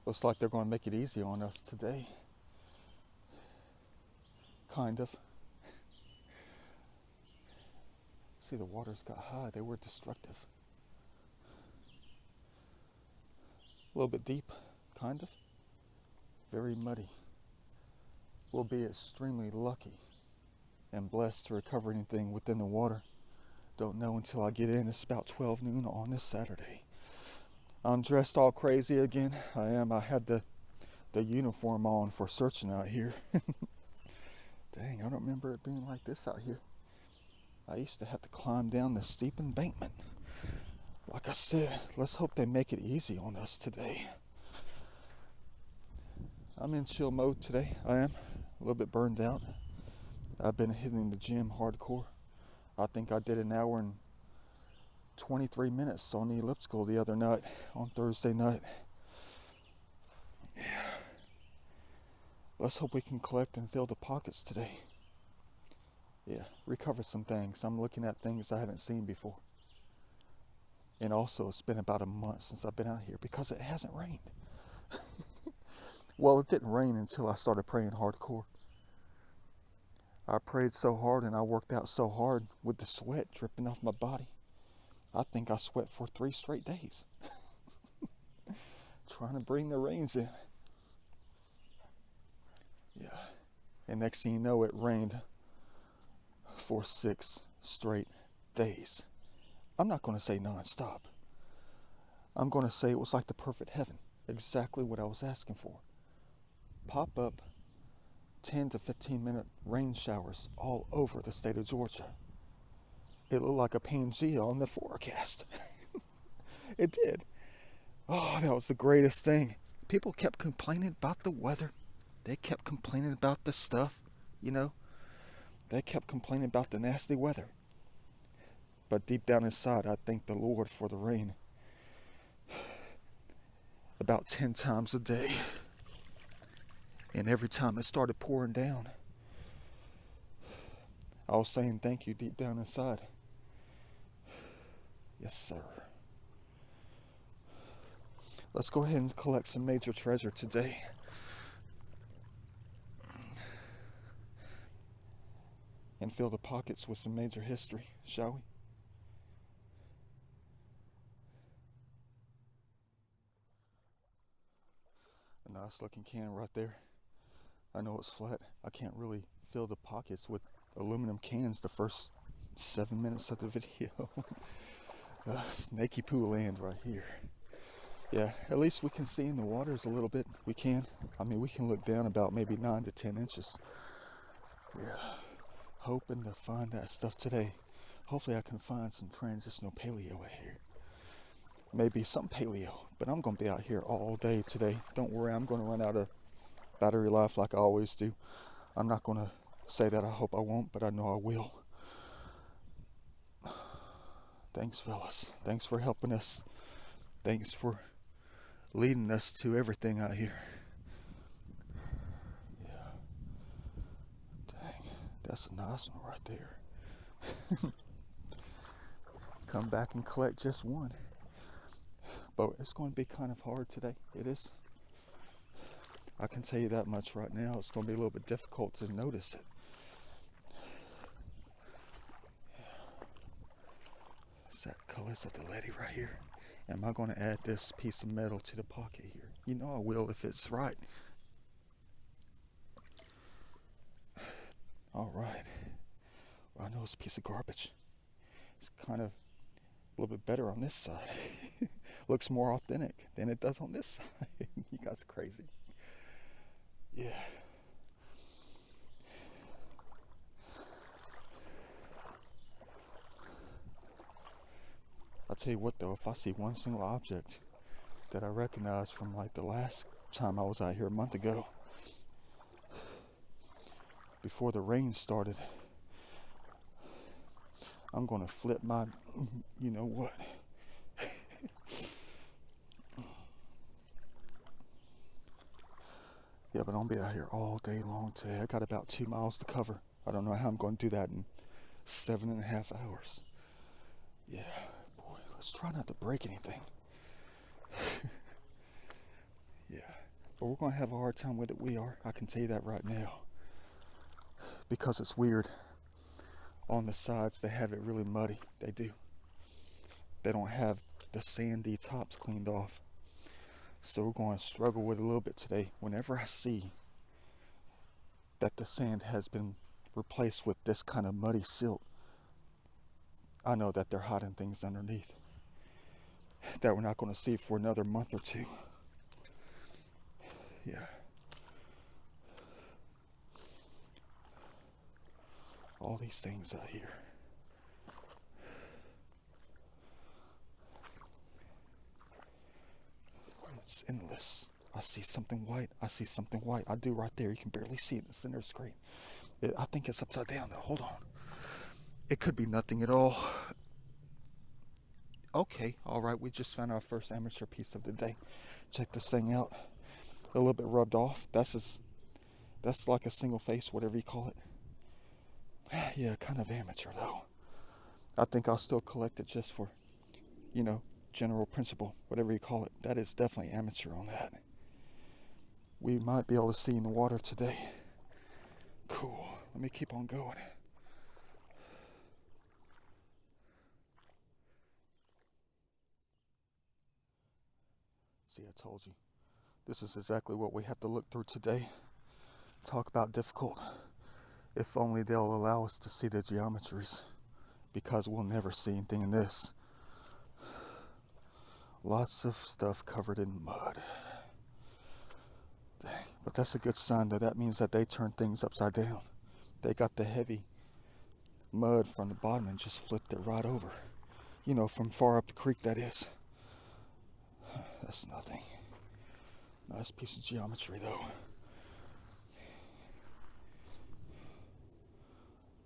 Looks like they're going to make it easy on us today. Kind of. See, the waters got high. They were destructive. A little bit deep, kind of. Very muddy. We'll be extremely lucky and blessed to recover anything within the water. Don't know until I get in. It's about 12 noon on this Saturday. I'm dressed all crazy again. I am. I had the uniform on for searching out here. Dang, I don't remember it being like this out here. I used to have to climb down the steep embankment. Like I said, let's hope they make it easy on us today. I'm in chill mode today. I am. A little bit burned out. I've been hitting the gym hardcore. I think I did an hour and 23 minutes on the elliptical the other night, on Thursday night. Yeah. Let's hope we can collect and fill the pockets today. Yeah, recover some things. I'm looking at things I haven't seen before. And also, it's been about a month since I've been out here because it hasn't rained. Well, it didn't rain until I started praying hardcore. I prayed so hard and I worked out so hard with the sweat dripping off my body. I think I sweat for 3 straight days. Trying to bring the rains in. Yeah. And next thing you know, it rained for 6 straight days. I'm not going to say non-stop. I'm going to say it was like the perfect heaven. Exactly what I was asking for. Pop up 10 to 15 minute rain showers all over the state of Georgia. It looked like a Pangea on the forecast. It did. Oh, that was the greatest thing. People kept complaining about the weather. They kept complaining about the stuff, you know. They kept complaining about the nasty weather. But deep down inside, I thank the Lord for the rain. About 10 times a day. And every time it started pouring down, I was saying thank you deep down inside. Yes, sir. Let's go ahead and collect some major treasure today. And fill the pockets with some major history, shall we? A nice looking can right there. I know it's flat. I can't really fill the pockets with aluminum cans the first 7 minutes of the video. Snaky poo land right here. Yeah, at least we can see in the waters a little bit. We can. I mean, we can look down about maybe 9 to 10 inches. Yeah, hoping to find that stuff today. Hopefully I can find some transitional paleo out here. Maybe some paleo, but I'm going to be out here all day today. Don't worry, I'm going to run out of battery life like I always do. I'm not going to say that I hope I won't, but I know I will. Thanks, fellas. Thanks for helping us. Thanks for leading us to everything out here. Yeah. Dang, that's a nice one right there. Come back and collect just one. But it's going to be kind of hard today. It is. I can tell you that much right now. It's going to be a little bit difficult to notice it. Is that color? Is that the lady right here? Am I going to add this piece of metal to the pocket here? You know I will if it's right. All right. Well, I know it's a piece of garbage. It's kind of a little bit better on this side. Looks more authentic than it does on this side. You guys are crazy. Yeah. I'll tell you what though, if I see one single object that I recognize from like the last time I was out here a month ago, before the rain started, I'm gonna flip my, you know what. Yeah, but I'll be out here all day long today. I got about 2 miles to cover. I don't know how I'm going to do that in 7.5 hours. Yeah, boy, let's try not to break anything. Yeah. But we're going to have a hard time with it. We are. I can tell you that right now. Because it's weird. On the sides, they have it really muddy. They do. They don't have the sandy tops cleaned off. So we're going to struggle with it a little bit today. Whenever I see that the sand has been replaced with this kind of muddy silt, I know that they're hiding things underneath that we're not going to see for another month or two. Yeah. All these things out here. It's endless. I see something white. I see something white. I do right there. You can barely see it in the center of the screen. I think it's upside down though. Hold on. It could be nothing at all. Okay, all right. We just found our first amateur piece of the day. Check this thing out. A little bit rubbed off. That's like a single face, whatever you call it. Yeah, kind of amateur though. I think I'll still collect it just for, general principle, whatever you call it. That is definitely amateur on that. We might be able to see in the water today. Cool. Let me keep on going. See, I told you. This is exactly what we have to look through today. Talk about difficult. If only they'll allow us to see the geometries, because we'll never see anything in this. Lots of stuff covered in mud. Dang. But that's a good sign, though. That means that they turned things upside down. They got the heavy mud from the bottom and just flipped it right over. From far up the creek, that is. That's nothing. Nice piece of geometry, though.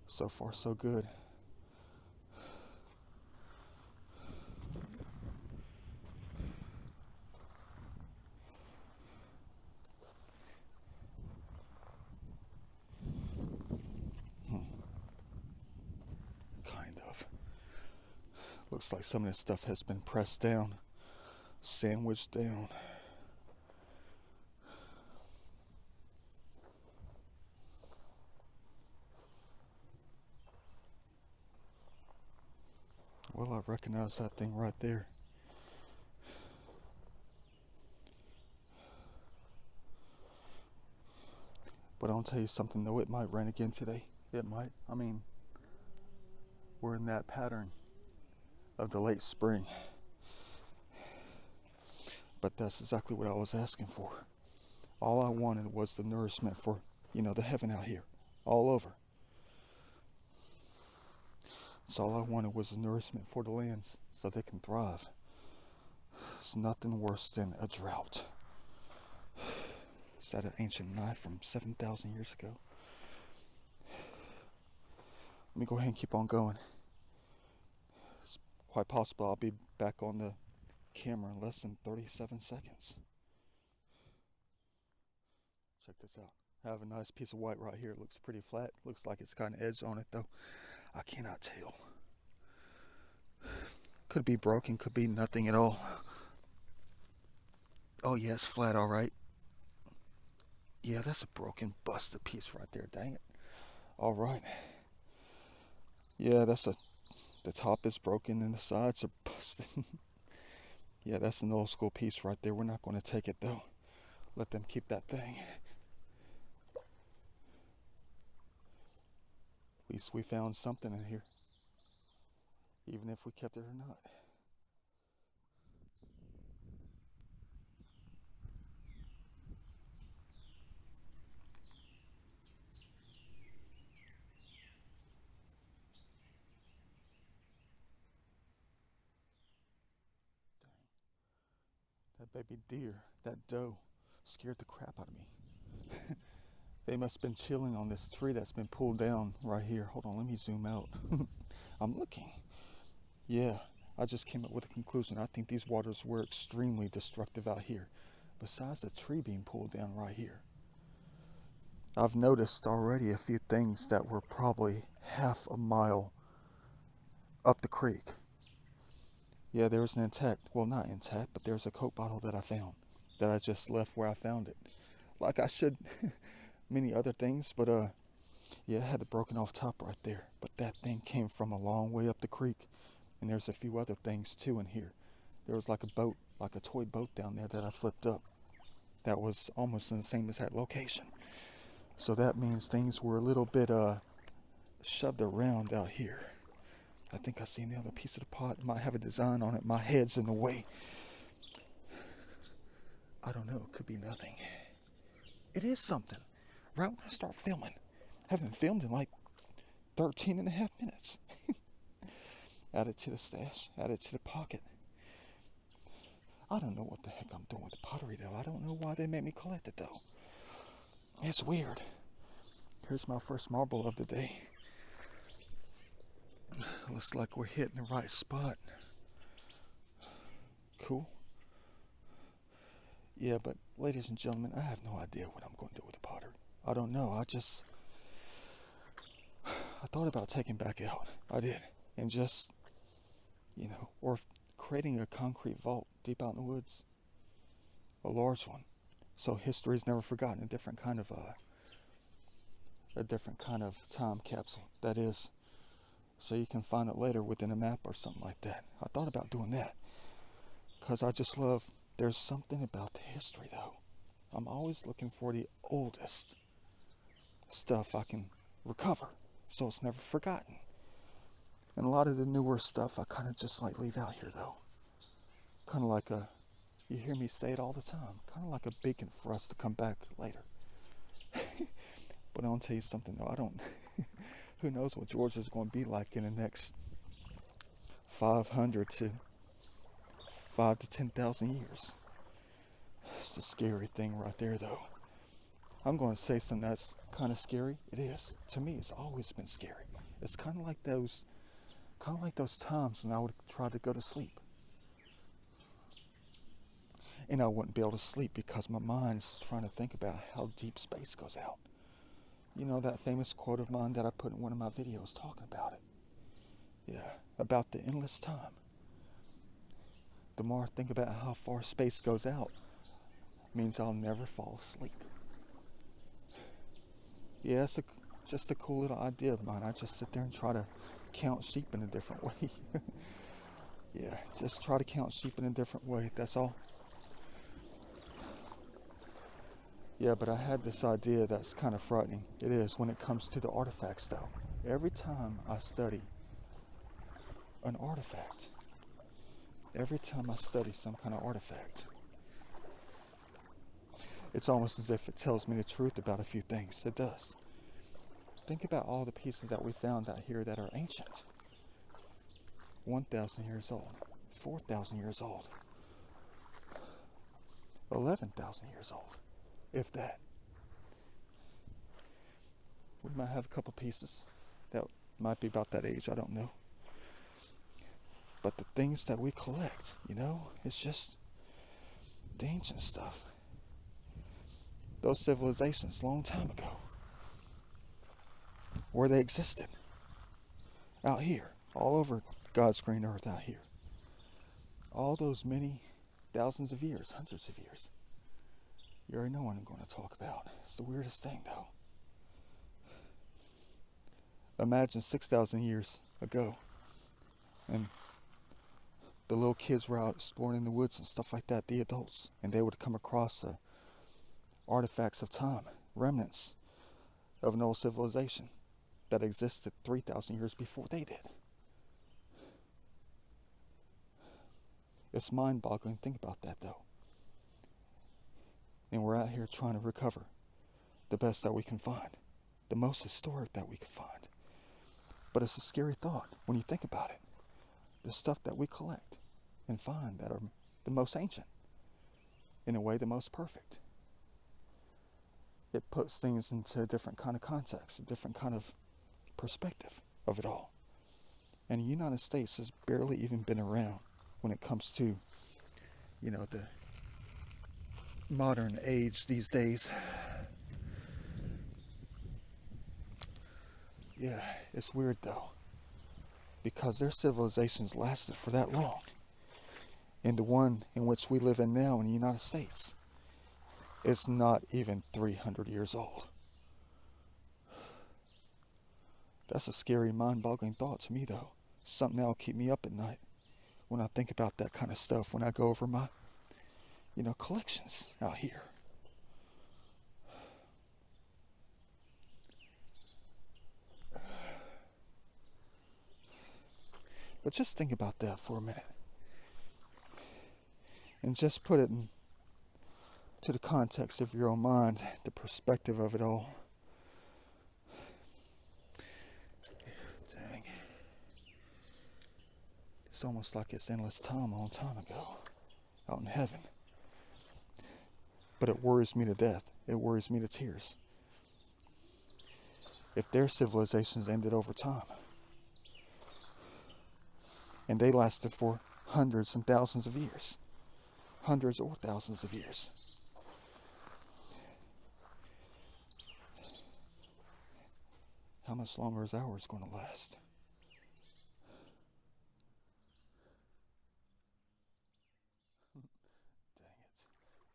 So far, so good. Kind of. Looks like some of this stuff has been pressed down, sandwiched down. Well, I recognize that thing right there. But I'll tell you something, though. It might rain again today. It might. I mean, we're in that pattern of the late spring. But that's exactly what I was asking for. All I wanted was the nourishment for, the heaven out here. All over. So all I wanted was the nourishment for the lands so they can thrive. It's nothing worse than a drought. Is that an ancient knife from 7,000 years ago? Let me go ahead and keep on going. It's quite possible I'll be back on the camera in less than 37 seconds. Check this out. I have a nice piece of white right here. It looks pretty flat. Looks like it's got an edge on it, though. I cannot tell. Could be broken, could be nothing at all. Oh yeah, it's flat, all right. Yeah, that's a broken, busted piece right there. Dang it. All right. Yeah, the top is broken and the sides are busted. Yeah, that's an old school piece right there. We're not going to take it though. Let them keep that thing. At least we found something in here, even if we kept it or not. That baby deer, that doe, scared the crap out of me. They must have been chilling on this tree that's been pulled down right here. Hold on, let me zoom out. I'm looking. Yeah, I just came up with a conclusion. I think these waters were extremely destructive out here. Besides the tree being pulled down right here. I've noticed already a few things that were probably half a mile up the creek. Yeah, there was an intact, well, not intact, but there's a Coke bottle that I found. that I just left where I found it. Like I should many other things, but yeah, it had the broken off top right there. But that thing came from a long way up the creek. And there's a few other things too in here. There was like a boat, like a toy boat down there that I flipped up. That was almost the same as that location. So that means things were a little bit shoved around out here. I think I seen the other piece of the pot. It might have a design on it. My head's in the way. I don't know. It could be nothing. It is something. Right when I start filming. I haven't filmed in like 13 and a half minutes. Add it to the stash. Add it to the pocket. I don't know what the heck I'm doing with the pottery though. I don't know why they made me collect it though. It's weird. Here's my first marble of the day. Looks like we're hitting the right spot. Cool. Yeah, but ladies and gentlemen, I have no idea what I'm going to do with the pottery. I don't know. I thought about taking back out. I did. And just, or creating a concrete vault deep out in the woods. A large one. So history is never forgotten. A different kind of time capsule. That is, so you can find it later within a map or something like that. I thought about doing that. Because I just love, there's something about the history though. I'm always looking for the oldest stuff I can recover. So it's never forgotten. And a lot of the newer stuff I kind of just like leave out here though. Kind of like you hear me say it all the time, kind of like a beacon for us to come back later. But I'll tell you something though, who knows what Georgia's going to be like in the next 500 to 5 to 10,000 years. It's a scary thing right there though. I'm going to say something that's kind of scary. It is. To me, it's always been scary. It's kind of like those times when I would try to go to sleep. And I wouldn't be able to sleep because my mind's trying to think about how deep space goes out. You know that famous quote of mine that I put in one of my videos talking about it? Yeah, about the endless time. The more I think about how far space goes out, means I'll never fall asleep. Yeah, it's just a cool little idea of mine. I just sit there and try to count sheep in a different way. Yeah, just try to count sheep in a different way, that's all. Yeah, but I had this idea that's kind of frightening. It is when it comes to the artifacts though. Every time I study an artifact, every time I study some kind of artifact, it's almost as if it tells me the truth about a few things. It does. Think about all the pieces that we found out here that are ancient. 1,000 years old, 4,000 years old, 11,000 years old, if that. We might have a couple pieces that might be about that age, I don't know. But the things that we collect, it's just the ancient stuff. Those civilizations, long time ago, where they existed, out here, all over God's green earth out here. All those many thousands of years, hundreds of years. You already know what I'm going to talk about. It's the weirdest thing, though. Imagine 6,000 years ago, and the little kids were out exploring in the woods and stuff like that, the adults, and they would come across artifacts of time, remnants of an old civilization that existed 3,000 years before they did. It's mind-boggling to think about that, though. And we're out here trying to recover the best that we can find, the most historic that we can find. But it's a scary thought when you think about it. The stuff that we collect and find that are the most ancient, in a way the most perfect. It puts things into a different kind of context, a different kind of perspective of it all. And the United States has barely even been around when it comes to, the modern age these days. Yeah, it's weird though, because their civilizations lasted for that long. And the one in which we live in now in the United States, It's not even 300 years old. That's a scary, mind-boggling thought to me, though. Something that'll keep me up at night when I think about that kind of stuff, when I go over my, collections out here. But just think about that for a minute. And just put it into the context of your own mind, the perspective of it all. Dang. It's almost like it's endless time a long time ago, out in heaven. But it worries me to death. It worries me to tears. If their civilizations ended over time, and they lasted for hundreds and thousands of years, hundreds or thousands of years, how much longer is ours going to last? Dang it.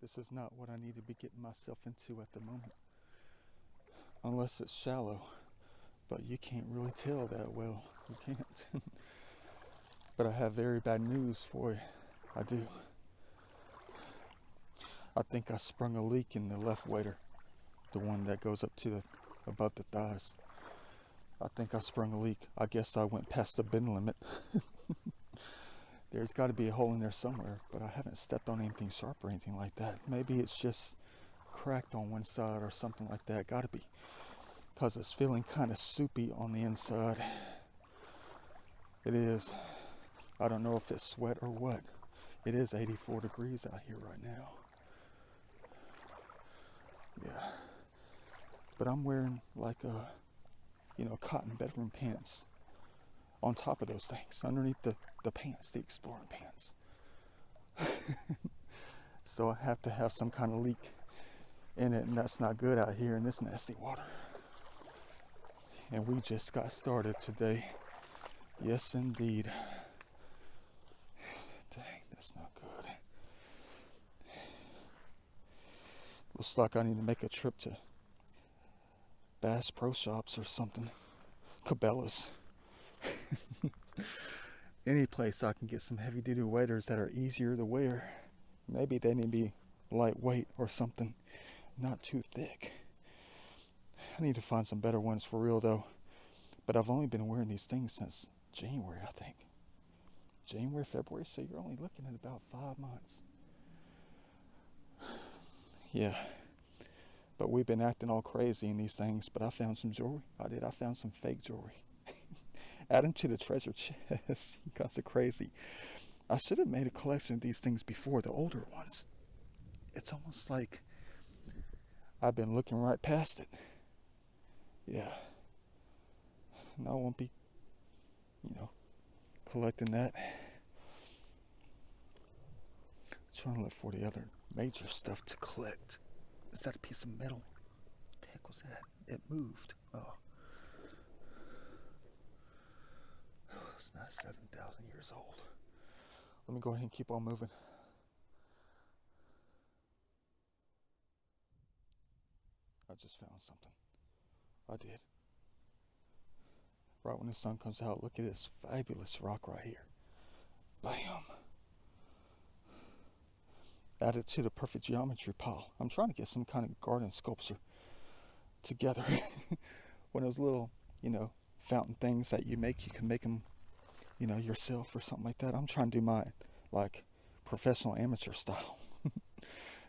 This is not what I need to be getting myself into at the moment. Unless it's shallow. But you can't really tell that well. You can't. But I have very bad news for you. I do. I think I sprung a leak in the left wader. The one that goes up to above the thighs. I think I sprung a leak. I guess I went past the bin limit. There's got to be a hole in there somewhere, but I haven't stepped on anything sharp or anything like that. Maybe it's just cracked on one side or something like that. Got to be. Because it's feeling kind of soupy on the inside. It is. I don't know if it's sweat or what. It is 84 degrees out here right now. Yeah. But I'm wearing like cotton bedroom pants on top of those things, underneath the pants, the exploring pants. So I have to have some kind of leak in it, and that's not good out here in this nasty water. And we just got started today. Yes, indeed. Dang, that's not good. Looks like I need to make a trip to Bass Pro Shops or something. Cabela's. Any place I can get some heavy duty waders that are easier to wear. Maybe they need to be lightweight or something. Not too thick. I need to find some better ones for real though. But I've only been wearing these things since January, I think. January, February, so you're only looking at about 5 months. Yeah. But we've been acting all crazy in these things. But I found some jewelry. I found some fake jewelry. Add them to the treasure chest. You guys are crazy. I should have made a collection of these things before, the older ones. It's almost like I've been looking right past it. Yeah. And I won't be, collecting that. Trying to look for the other major stuff to collect. Is that a piece of metal? What the heck was that? It moved. Oh. It's not 7,000 years old. Let me go ahead and keep on moving. I just found something. I did. Right when the sun comes out, look at this fabulous rock right here. Bam. Added to the perfect geometry pile. I'm trying to get some kind of garden sculpture together. One of those little, fountain things that you can make them, yourself or something like that. I'm trying to do my, professional amateur style.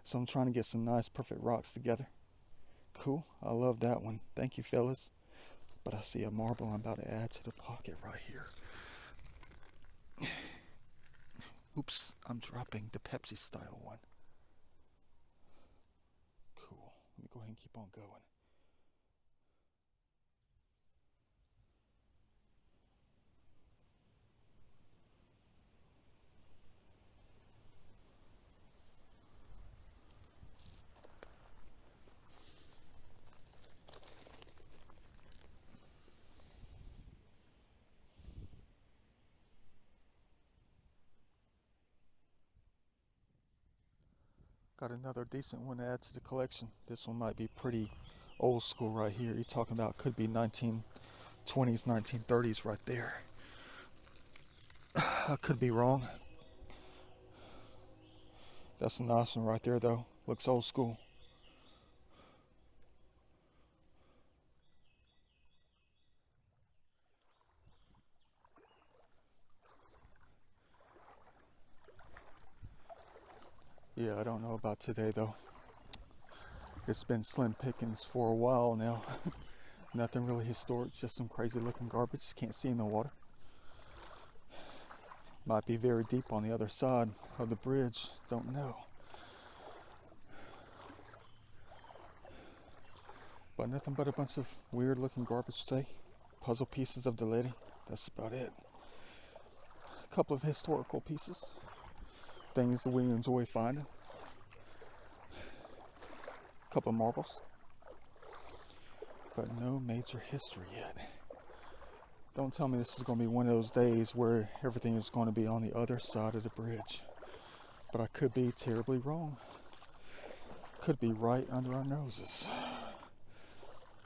So I'm trying to get some nice, perfect rocks together. Cool. I love that one. Thank you, fellas. But I see a marble I'm about to add to the pocket right here. Oops, I'm dropping the Pepsi style one. Cool. Let me go ahead and keep on going. Got another decent one to add to the collection. This one might be pretty old school right here. You're talking about could be 1920s, 1930s right there. I could be wrong. That's a nice one right there though. Looks old school. Yeah, I don't know about today though. It's been slim pickings for a while now. Nothing really historic, just some crazy looking garbage. Can't see in the water. Might be very deep on the other side of the bridge. Don't know. But nothing but a bunch of weird looking garbage today. Puzzle pieces of the lady. That's about it. A couple of historical pieces. Things that we enjoy finding. A couple of marbles. But no major history yet. Don't tell me this is going to be one of those days where everything is going to be on the other side of the bridge. But I could be terribly wrong. Could be right under our noses.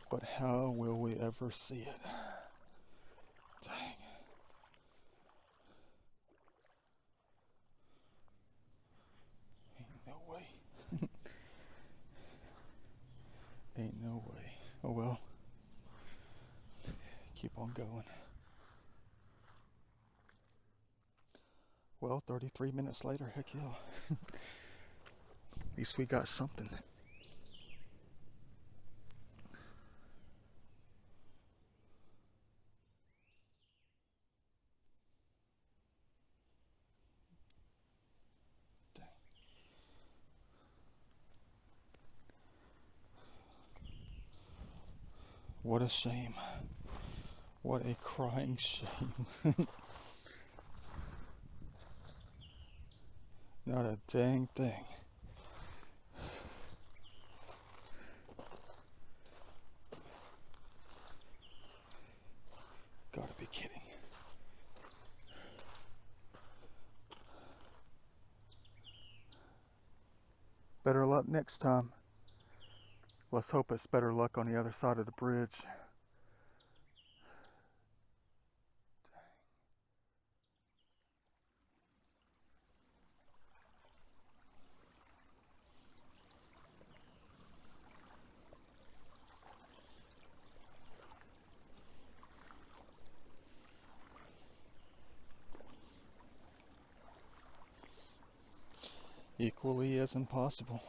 But how will we ever see it? Dang. Ain't no way. Ain't no way. Oh well. Keep on going. Well, 33 minutes later, heck yeah. At least we got something. Dang. What a shame. What a crying shame. Not a dang thing. Gotta be kidding. Better luck next time. Let's hope it's better luck on the other side of the bridge. Equally as impossible.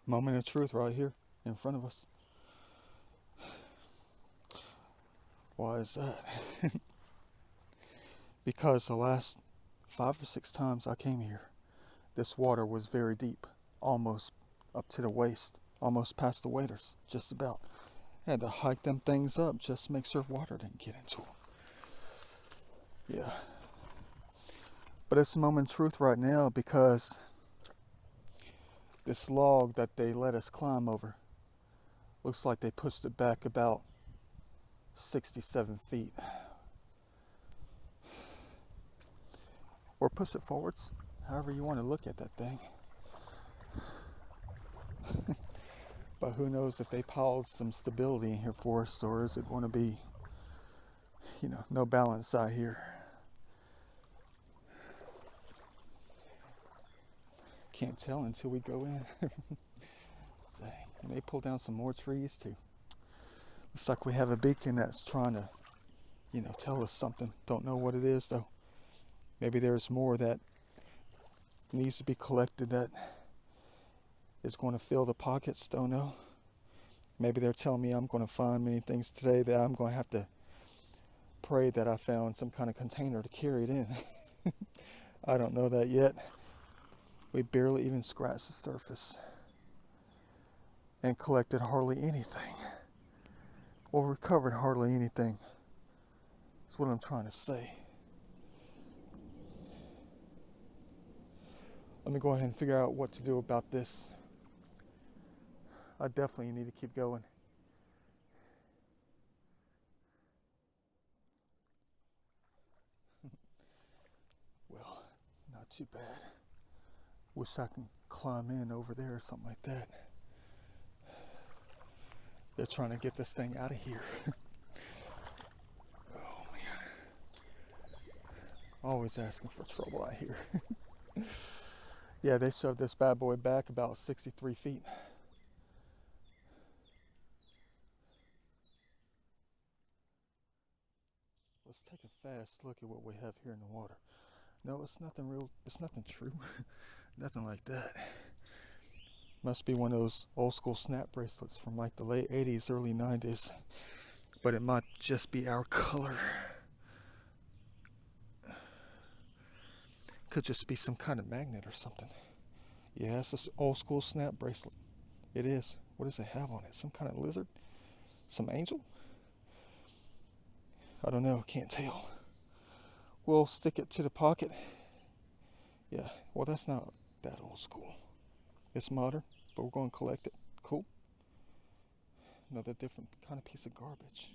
Moment of truth right here in front of us. Why is that? Because the last 5 or 6 times I came here, this water was very deep, almost up to the waist, almost past the waders, just about. I had to hike them things up just to make sure water didn't get into them. Yeah. But it's a moment of truth right now because this log that they let us climb over looks like they pushed it back about 67 feet. Or push it forwards, however you want to look at that thing. But who knows if they piled some stability in here for us, or is it going to be, no balance out here. Can't tell until we go in. Dang. And they pull down some more trees too. Looks like we have a beacon that's trying to, tell us something. Don't know what it is though. Maybe there's more that needs to be collected that is going to fill the pockets. Don't know. Maybe they're telling me I'm going to find many things today that I'm going to have to pray that I found some kind of container to carry it in. I don't know that yet. We barely even scratched the surface. and collected hardly anything, or recovered hardly anything. That's what I'm trying to say. Let me go ahead and figure out what to do about this. I definitely need to keep going. Well, not too bad. Wish I could climb in over there or something like that. They're trying to get this thing out of here. Oh man. Always asking for trouble out here. Yeah, they shoved this bad boy back about 63 feet. Let's take a fast look at what we have here in the water. No, it's nothing real. It's nothing true. Nothing like that. Must be one of those old school snap bracelets from like the late 80s, early 90s. But it might just be our color. Could just be some kind of magnet or something. Yeah, it's this old school snap bracelet. It is. What does it have on it? Some kind of lizard? Some angel? I don't know. Can't tell. We'll stick it to the pocket. Yeah, well, that's not that old school. It's modern, but we're going to collect it. Cool. Another different kind of piece of garbage.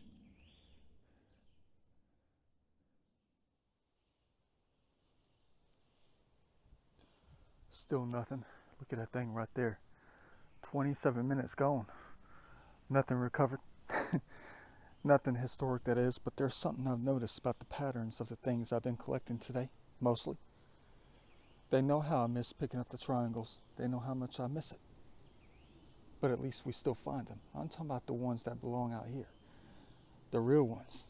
Still nothing. Look at that thing right there. 27 minutes gone. Nothing recovered. Nothing historic, that is, but there's something I've noticed about the patterns of the things I've been collecting today, mostly. They know how I miss picking up the triangles. They know how much I miss it. But at least we still find them. I'm talking about the ones that belong out here. The real ones.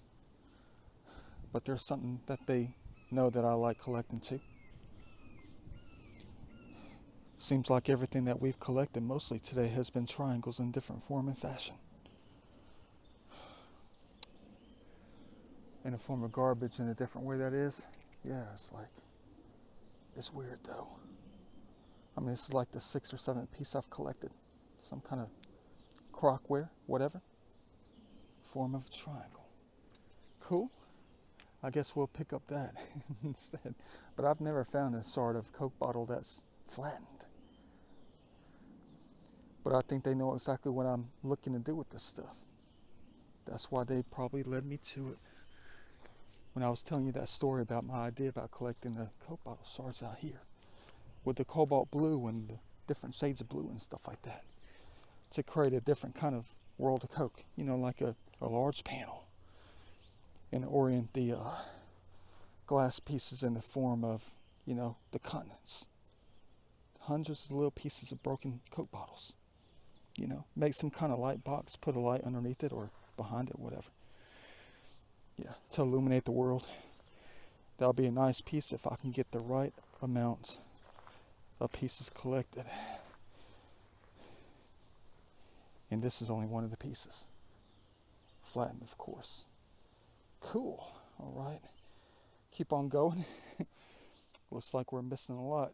But there's something that they know that I like collecting too. Seems like everything that we've collected mostly today has been triangles in different form and fashion. In a form of garbage in a different way, that is. Yeah, it's weird though. I mean, this is like the 6th or 7th piece I've collected. Some kind of crockware, whatever. Form of a triangle. Cool. I guess we'll pick up that instead. But I've never found a sort of Coke bottle that's flattened. But I think they know exactly what I'm looking to do with this stuff. That's why they probably led me to it. When I was telling you that story about my idea about collecting the Coke bottle shards out here. With the cobalt blue and the different shades of blue and stuff like that. To create a different kind of world of Coke. You know, like a large panel. And orient the glass pieces in the form of, the continents. Hundreds of little pieces of broken Coke bottles. Make some kind of light box, put a light underneath it or behind it, whatever. Yeah, to illuminate the world. That'll be a nice piece if I can get the right amount of pieces collected. And this is only one of the pieces. Flattened, of course. Cool. All right. Keep on going. Looks like we're missing a lot.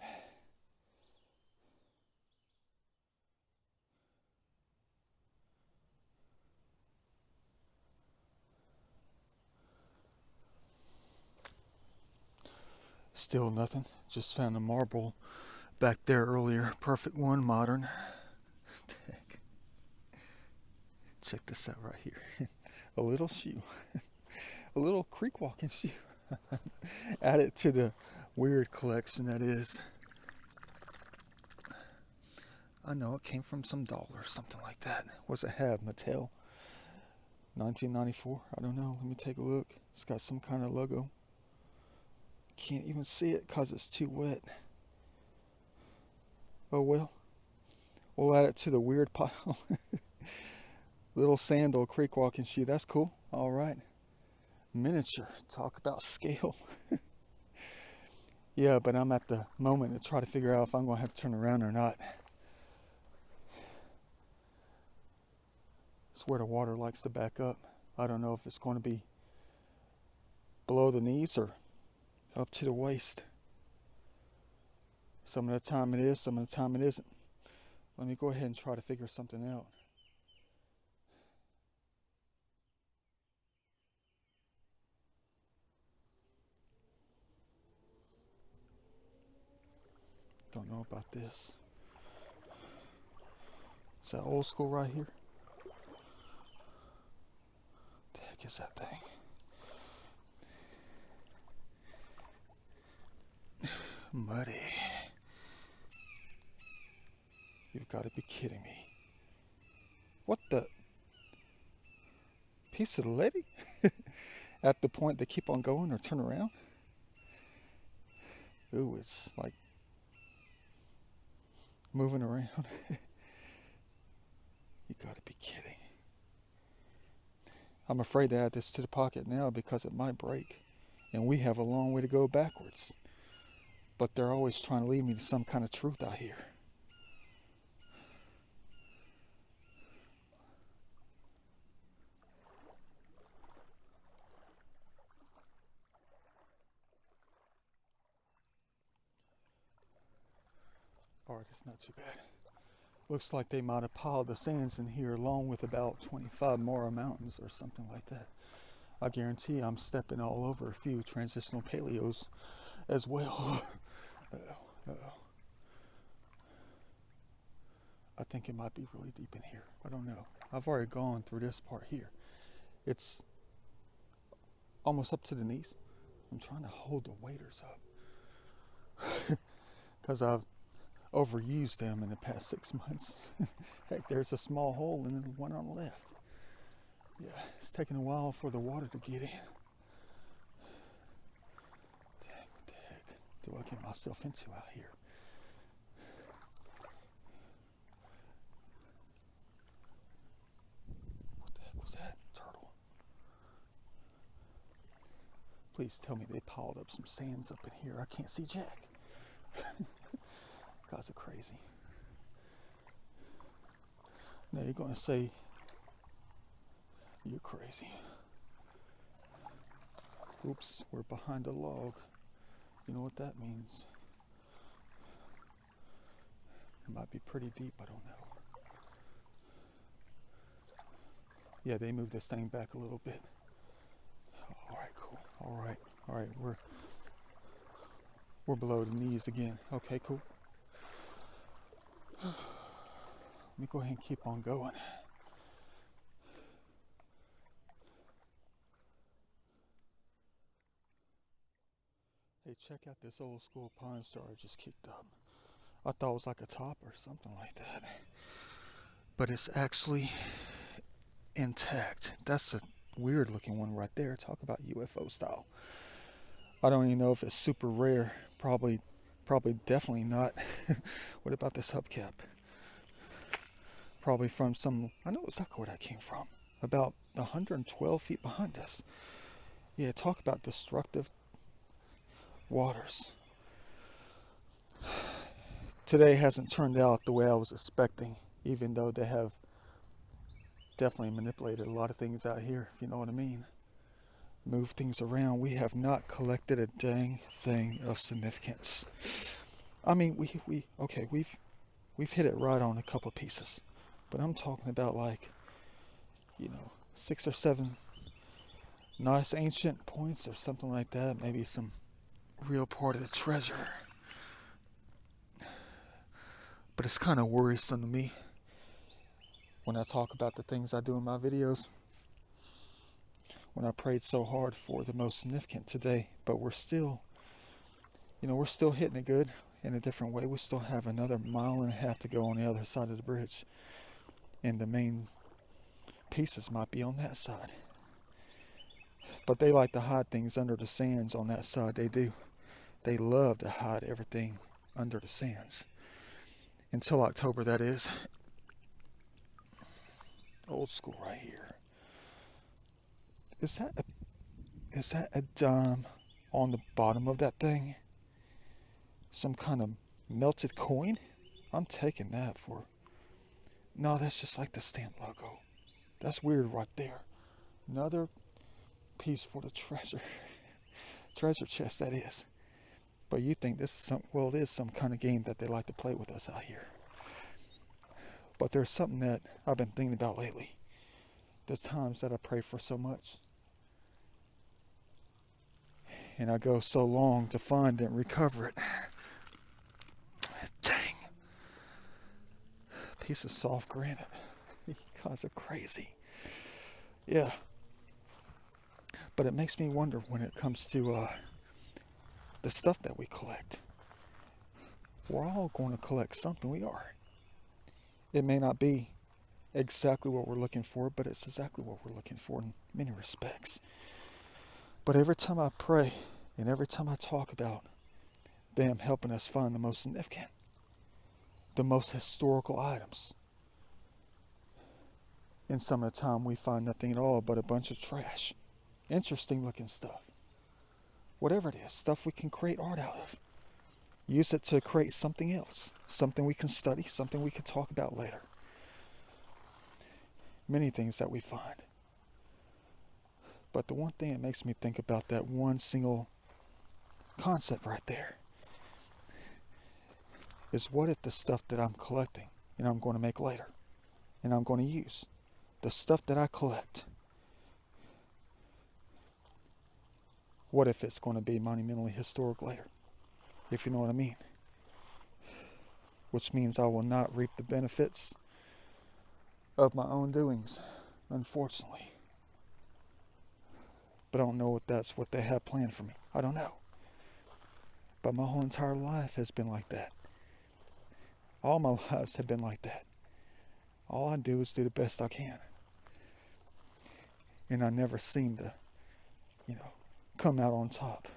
Still nothing. Just found a marble back there earlier. Perfect one, modern. Check this out right here. A little shoe. A little creek walking shoe. Added to the weird collection that is. I know it came from some doll or something like that. What's it have? Mattel? 1994? I don't know. Let me take a look. It's got some kind of logo. Can't even see it because it's too wet. Oh well. We'll add it to the weird pile. Little sandal creek walking shoe. That's cool. All right. Miniature. Talk about scale. Yeah, but I'm at the moment to try to figure out if I'm going to have to turn around or not. It's where the water likes to back up. I don't know if it's going to be below the knees or up to the waist. Some of the time it is, some of the time it isn't. Let me go ahead and try to figure something out. Don't know about this. Is that old school right here? The heck is that thing? Muddy. You've got to be kidding me. What the? Piece of the levee? At the point they keep on going or turn around? Ooh, it's like moving around. You gotta be kidding. I'm afraid to add this to the pocket now because it might break. And we have a long way to go backwards. But they're always trying to lead me to some kind of truth out here. Alright, it's not too bad. Looks like they might have piled the sands in here along with about 25 more mountains or something like that. I guarantee I'm stepping all over a few transitional paleos as well. Uh-oh. I think it might be really deep in here. I don't know. I've already gone through this part here. It's almost up to the knees. I'm trying to hold the waders up because I've overused them in the past 6 months. Heck, there's a small hole and then one on the left. Yeah, it's taking a while for the water to get in. Dang, what the heck do I get myself into out here? What the heck was that? Turtle. Please tell me they piled up some sands up in here. I can't see jack. Guys are crazy. Now you're going to say, you're crazy. Oops, we're behind a log. You know what that means. It might be pretty deep, I don't know. Yeah, they moved this thing back a little bit. Alright, cool. Alright, we're below the knees again. Okay, cool. Let me go ahead and keep on going. Hey, check out this old school pine star I just kicked up. I thought it was like a top or something like that. But it's actually intact. That's a weird looking one right there. Talk about UFO style. I don't even know if it's super rare. Probably definitely not. What about this hubcap? Probably from some, I know exactly where that came from. About 112 feet behind us. Yeah, talk about destructive waters. Today hasn't turned out the way I was expecting, even though they have definitely manipulated a lot of things out here, if you know what I mean. Move things around. We have not collected a dang thing of significance. I mean, we've hit it right on a couple pieces, but I'm talking about like, 6 or 7 nice ancient points or something like that. Maybe some real part of the treasure. But it's kind of worrisome to me when I talk about the things I do in my videos. When I prayed so hard for the most significant today, but we're still hitting it good in a different way. We still have another 1.5 miles to go on the other side of the bridge, and the main pieces might be on that side. But they like to hide things under the sands on that side. They do. They love to hide everything under the sands. Until October, that is. Old school right here. Is that a dime on the bottom of that thing? Some kind of melted coin? I'm taking that for... No, that's just like the stamp logo. That's weird right there. Another piece for the treasure. Treasure chest, that is. But you think this is it is some kind of game that they like to play with us out here. But there's something that I've been thinking about lately. The times that I pray for so much, and I go so long to find it and recover it. Dang. Piece of soft granite. You guys are crazy. Yeah. But it makes me wonder when it comes to the stuff that we collect. We're all going to collect something. We are. It may not be exactly what we're looking for, but it's exactly what we're looking for in many respects. But every time I pray and every time I talk about them helping us find the most significant, the most historical items, and some of the time we find nothing at all but a bunch of trash. Interesting looking stuff. Whatever it is, stuff we can create art out of. Use it to create something else, something we can study, something we can talk about later. Many things that we find. But the one thing that makes me think about that one single concept right there is, what if the stuff that I'm collecting and I'm going to make later and I'm going to use, the stuff that I collect, what if it's going to be monumentally historic later? If you know what I mean. Which means I will not reap the benefits of my own doings, unfortunately. But I don't know if that's what they have planned for me. I don't know. But my whole entire life has been like that. All my lives have been like that. All I do is do the best I can. And I never seem to, come out on top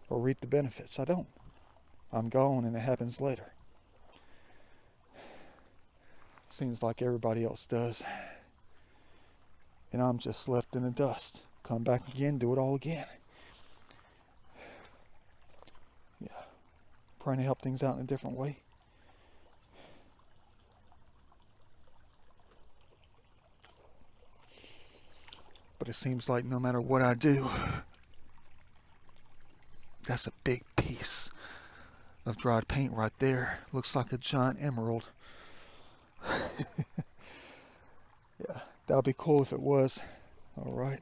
or reap the benefits. I don't. I'm gone and it happens later. Seems like everybody else does. And I'm just left in the dust. Come back again, do it all again. Yeah. Trying to help things out in a different way. But it seems like no matter what I do, that's a big piece of dried paint right there. Looks like a giant emerald. Yeah, that would be cool if it was. Alright.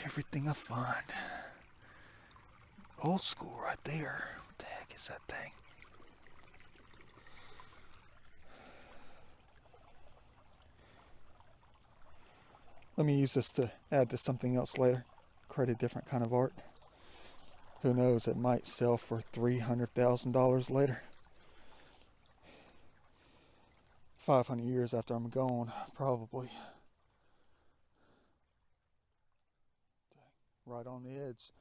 Everything I find. Old school right there. What the heck is that thing? Let me use this to add to something else later. Create a different kind of art. Who knows, it might sell for $300,000 later. 500 years after I'm gone, probably. Right on the edge.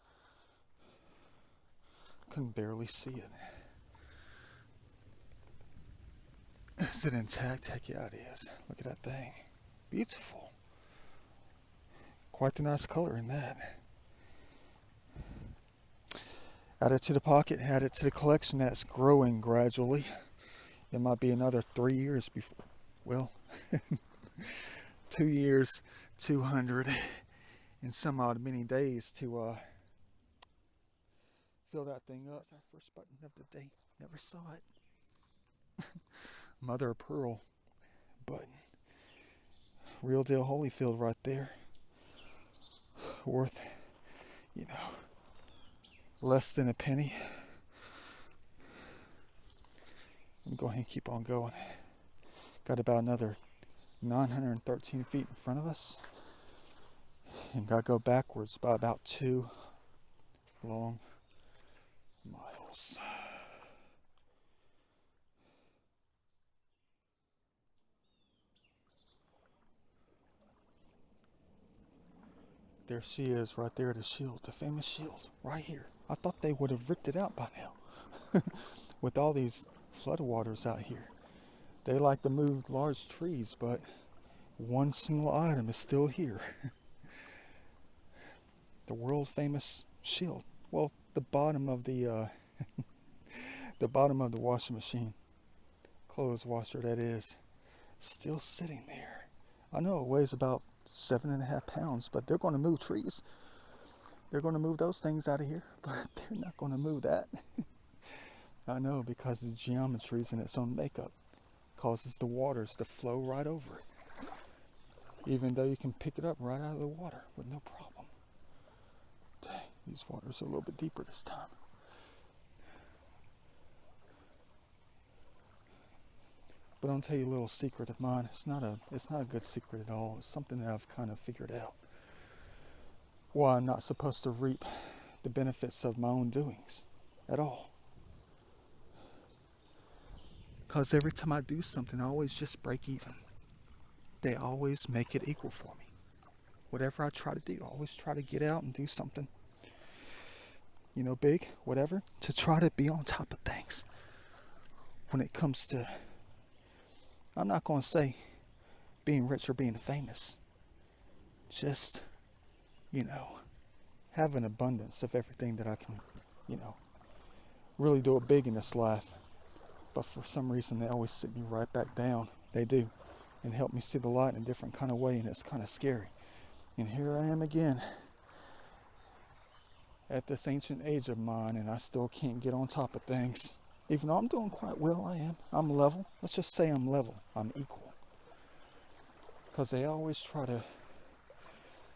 Couldn't barely see it. Is it intact? Heck yeah, it is. Look at that thing. Beautiful. Quite the nice color in that. Add it to the pocket, add it to the collection that's growing gradually. It might be another 3 years before, 2 years, 200 and some odd many days to fill that thing up. Our first button of the day. Never saw it. Mother of pearl button. Real deal Holyfield right there. Worth, less than a penny. I'm going to keep on going. Got about another 913 feet in front of us. And got to go backwards by about 2 long miles. There she is right there, the shield, the famous shield, right here. I thought they would have ripped it out by now. With all these floodwaters out here. They like to move large trees, but one single item is still here. The world famous shield. Well, the bottom of the the bottom of the washing machine, clothes washer that is, still sitting there. I know it weighs about 7.5 pounds, but they're going to move trees. They're going to move those things out of here, but they're not going to move that. I know, because the geometry is in its own makeup. Causes the waters to flow right over it. Even though you can pick it up right out of the water with no problem. Dang, these waters are a little bit deeper this time. But I'll tell you a little secret of mine. It's not a good secret at all. It's something that I've kind of figured out. Why I'm not supposed to reap the benefits of my own doings at all. Because every time I do something, I always just break even. They always make it equal for me. Whatever I try to do, I always try to get out and do something, big, whatever, to try to be on top of things. When it comes to, I'm not going to say being rich or being famous. Just, have an abundance of everything that I can, really do it big in this life. But for some reason, they always sit me right back down. They do. And help me see the light in a different kind of way, and it's kind of scary. And here I am again at this ancient age of mine, and I still can't get on top of things. Even though I'm doing quite well, I am. I'm level. Let's just say I'm level. I'm equal. Because they always try to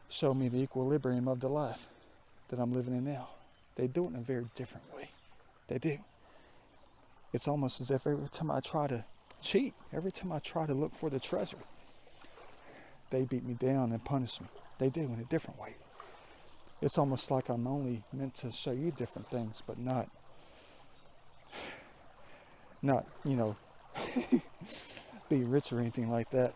show me the equilibrium of the life that I'm living in now. They do it in a very different way. They do. It's almost as if every time I try to cheat, every time I try to look for the treasure, they beat me down and punish me. They do, in a different way. It's almost like I'm only meant to show you different things, but not, be rich or anything like that.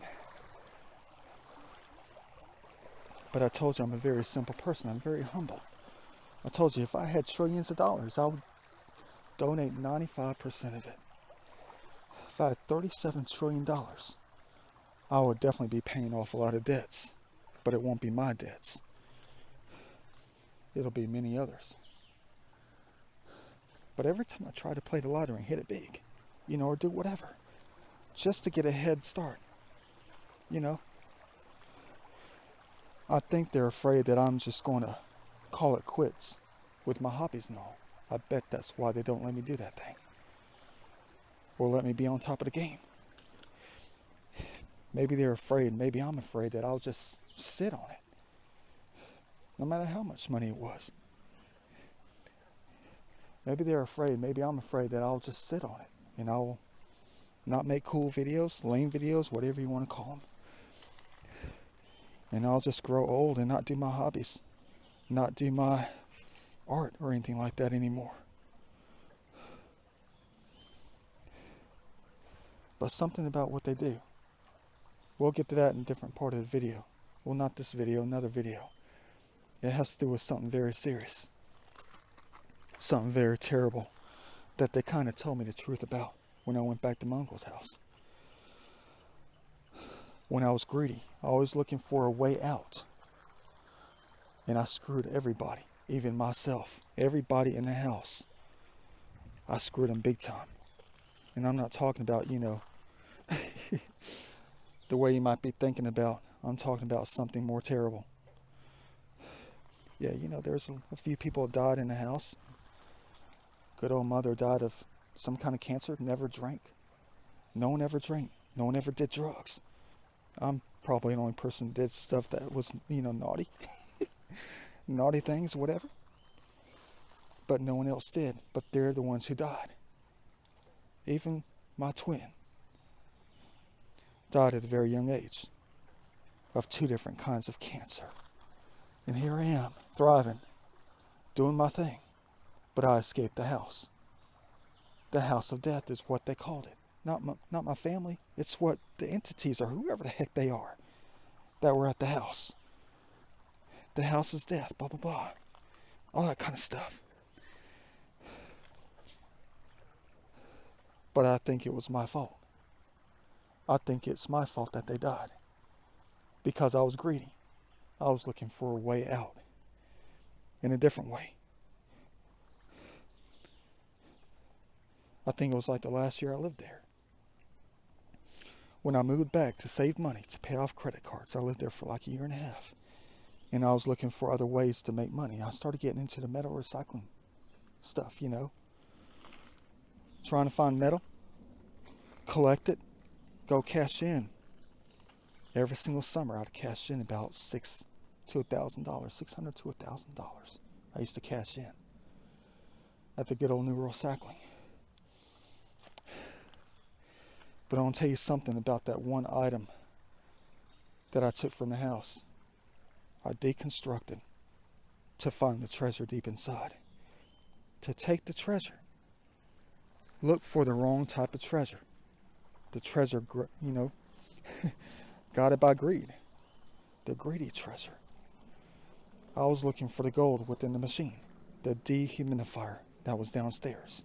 But I told you I'm a very simple person. I'm very humble. I told you if I had trillions of dollars, I would donate 95% of it. If I had $37 trillion, I would definitely be paying off a lot of debts. But it won't be my debts. It'll be many others. But every time I try to play the lottery and hit it big, or do whatever, just to get a head start, I think they're afraid that I'm just going to call it quits with my hobbies and all. I bet that's why they don't let me do that thing. Or let me be on top of the game. Maybe they're afraid, maybe I'm afraid that I'll just sit on it. No matter how much money it was. Maybe they're afraid, maybe I'm afraid that I'll just sit on it. And I'll not make cool videos, lame videos, whatever you want to call them. And I'll just grow old and not do my hobbies. Not do my art or anything like that anymore. But something about what they do. We'll get to that in a different part of the video. Well, not this video, another video. It has to do with something very serious. Something very terrible that they kind of told me the truth about when I went back to my uncle's house. When I was greedy, always looking for a way out. And I screwed everybody, even myself, everybody in the house. I screwed them big time. And I'm not talking about, the way you might be thinking about. I'm talking about something more terrible. Yeah, there's a few people that died in the house. Good old mother died of some kind of cancer, never drank. No one ever drank. No one ever did drugs. I'm probably the only person that did stuff that was, naughty. Naughty things, whatever. But no one else did. But they're the ones who died. Even my twin died at a very young age of 2 different kinds of cancer. And here I am, thriving, doing my thing. But I escaped the house. The house of death is what they called it. Not my family. It's what the entities or whoever the heck they are that were at the house. The house is death, blah, blah, blah. All that kind of stuff. But I think it was my fault. I think it's my fault that they died. Because I was greedy. I was looking for a way out. In a different way. I think it was like the last year I lived there. When I moved back to save money to pay off credit cards, I lived there for like a year and a half. And I was looking for other ways to make money. I started getting into the metal recycling stuff, trying to find metal, collect it, go cash in. Every single summer I'd cash in about $600 to $1,000. I used to cash in at the good old New World Sackling. But I want to tell you something about that one item that I took from the house. I deconstructed to find the treasure deep inside. To take the treasure. Look for the wrong type of treasure. The treasure, guided by greed. The greedy treasure. I was looking for the gold within the machine. The dehumidifier that was downstairs.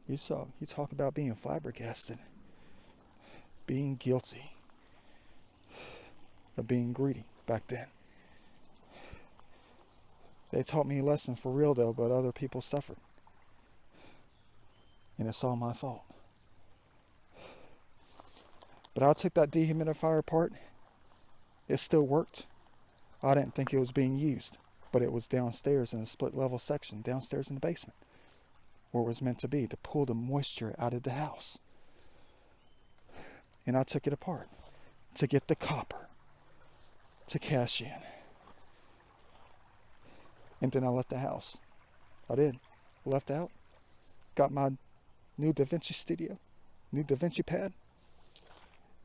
You talk about being flabbergasted. Being guilty of being greedy back then. They taught me a lesson for real though, but other people suffered. And it's all my fault. But I took that dehumidifier apart. It still worked. I didn't think it was being used, but it was downstairs in a split level section, downstairs in the basement, where it was meant to be, to pull the moisture out of the house. And I took it apart to get the copper to cash in. And then I left the house. I did. Left out. Got my new Da Vinci studio, new Da Vinci pad,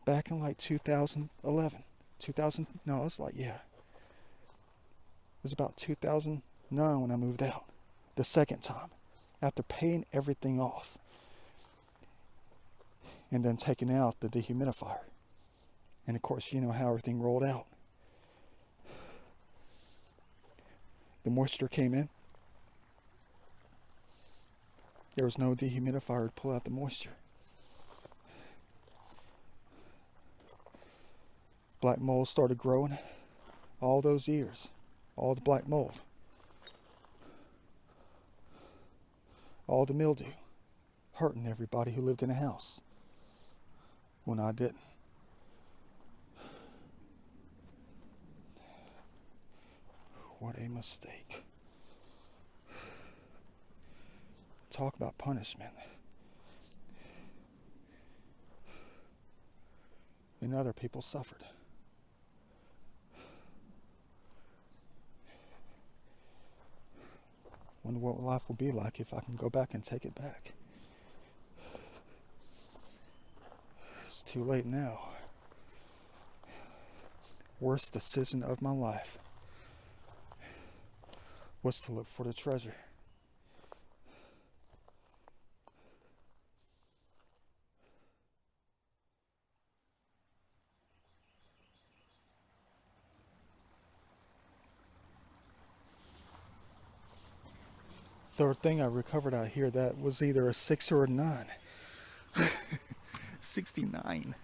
back in like 2011. It was about 2009 when I moved out. The second time. After paying everything off. And then taking out the dehumidifier. And of course, you know how everything rolled out. The moisture came in. There was no dehumidifier to pull out the moisture. Black mold started growing. All those years. All the black mold. All the mildew. Hurting everybody who lived in the house. When I didn't. What a mistake. Talk about punishment. And other people suffered. Wonder what life will be like if I can go back and take it back. It's too late now. Worst decision of my life was to look for the treasure. Third thing I recovered out here, that was either a 6 or a 9. 69.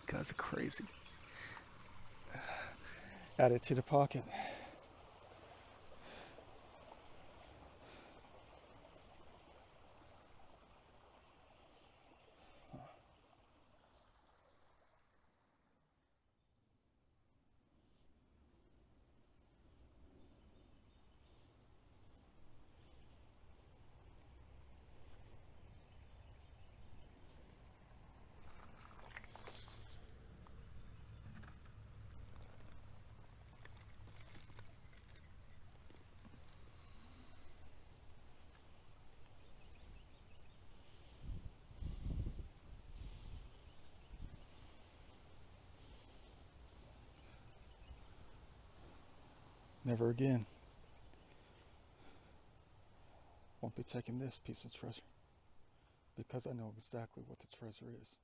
Guys are crazy. Add it to the pocket. Never again. Won't be taking this piece of treasure because I know exactly what the treasure is.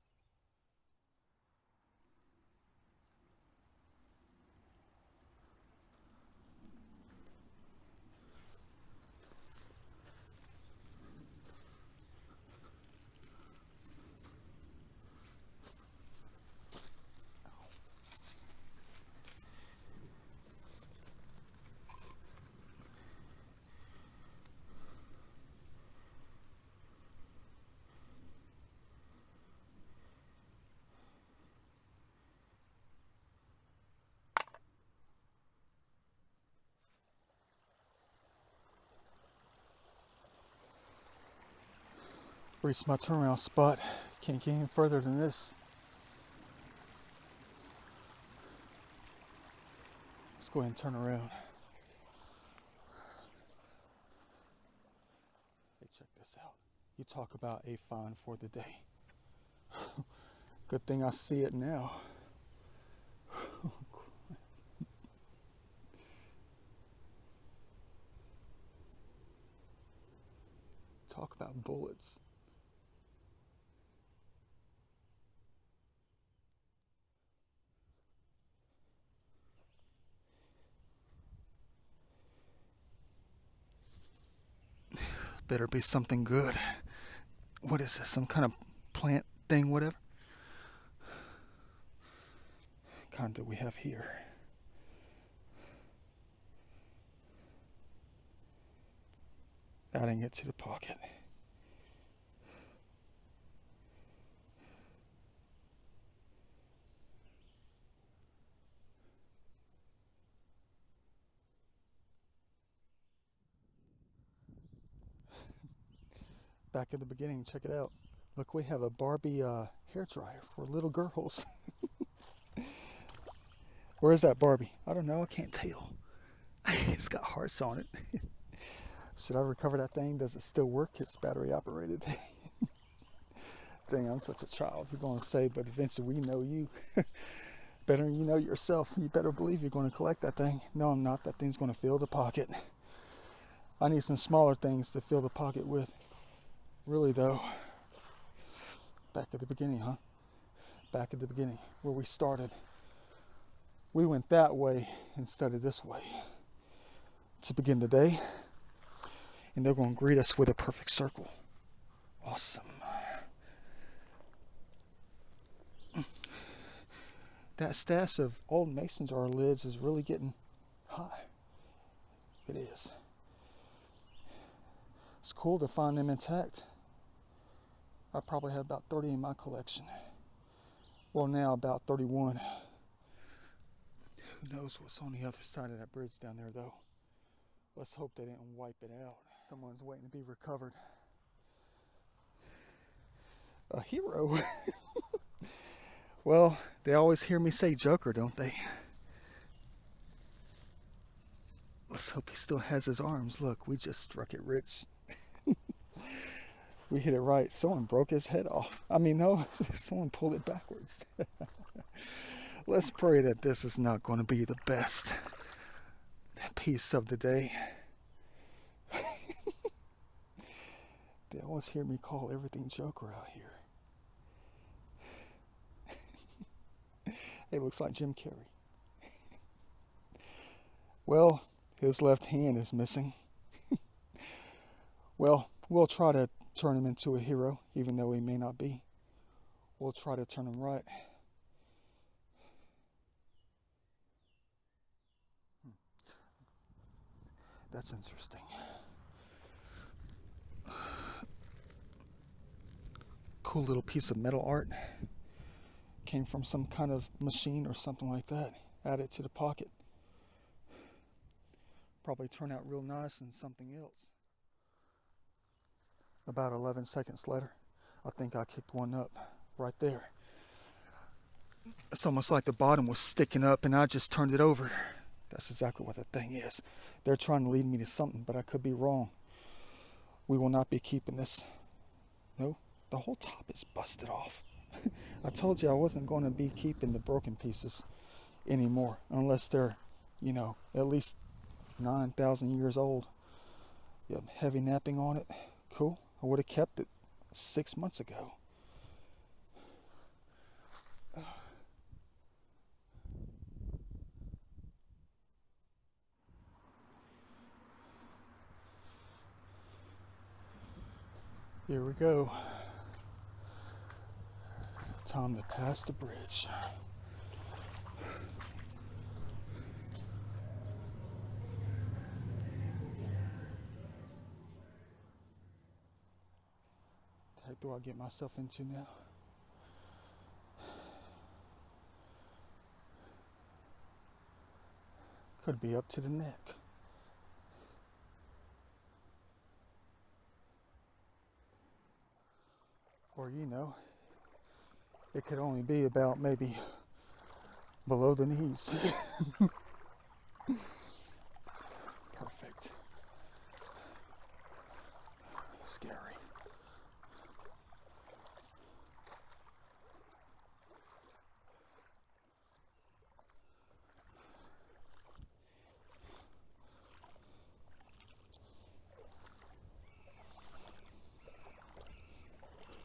Reached my turnaround spot. Can't get any further than this. Let's go ahead and turn around. Hey, check this out. You talk about a find for the day. Good thing I see it now. Talk about bullets. Better be something good. What is this? Some kind of plant thing, whatever? Kind that we have here. Adding it to the pocket. Back at the beginning, check it out. Look, we have a Barbie hair dryer for little girls. Where is that Barbie? I don't know, I can't tell. It's got hearts on it. Should I recover that thing? Does it still work? It's battery operated. Dang, I'm such a child. You're going to say, but Vinci, we know you. Better than you know yourself. You better believe you're going to collect that thing. No, I'm not. That thing's going to fill the pocket. I need some smaller things to fill the pocket with. Really, though. Back at the beginning, huh? Back at the beginning, where we started. We went that way instead of this way to begin the day. And they're going to greet us with a perfect circle. Awesome. That stash of old mason jar lids is really getting high. It is. It's cool to find them intact. I probably have about 30 in my collection. Well, now about 31. Who knows what's on the other side of that bridge down there, though. Let's hope they didn't wipe it out. Someone's waiting to be recovered. A hero? Well, they always hear me say Joker, don't they? Let's hope he still has his arms. Look, we just struck it rich. We hit it right. Someone broke his head off. I mean, no, someone pulled it backwards. Let's pray that this is not going to be the best piece of the day. They always hear me call everything Joker out here. It looks like Jim Carrey. Well, his left hand is missing. Well, we'll try to turn him into a hero, even though he may not be. We'll try to turn him right. That's interesting. Cool little piece of metal art. Came from some kind of machine or something like that. Add it to the pocket. Probably turn out real nice in something else. About 11 seconds later, I think I kicked one up right there. It's almost like the bottom was sticking up and I just turned it over. That's exactly what that thing is. They're trying to lead me to something, but I could be wrong. We will not be keeping this. No, the whole top is busted off. I told you I wasn't going to be keeping the broken pieces anymore unless they're, at least 9,000 years old. You have heavy napping on it. Cool. I would have kept it 6 months ago. Here we go. Time to pass the bridge. What the heck do I get myself into now? Could be up to the neck. Or, it could only be about maybe below the knees. Perfect. Scary.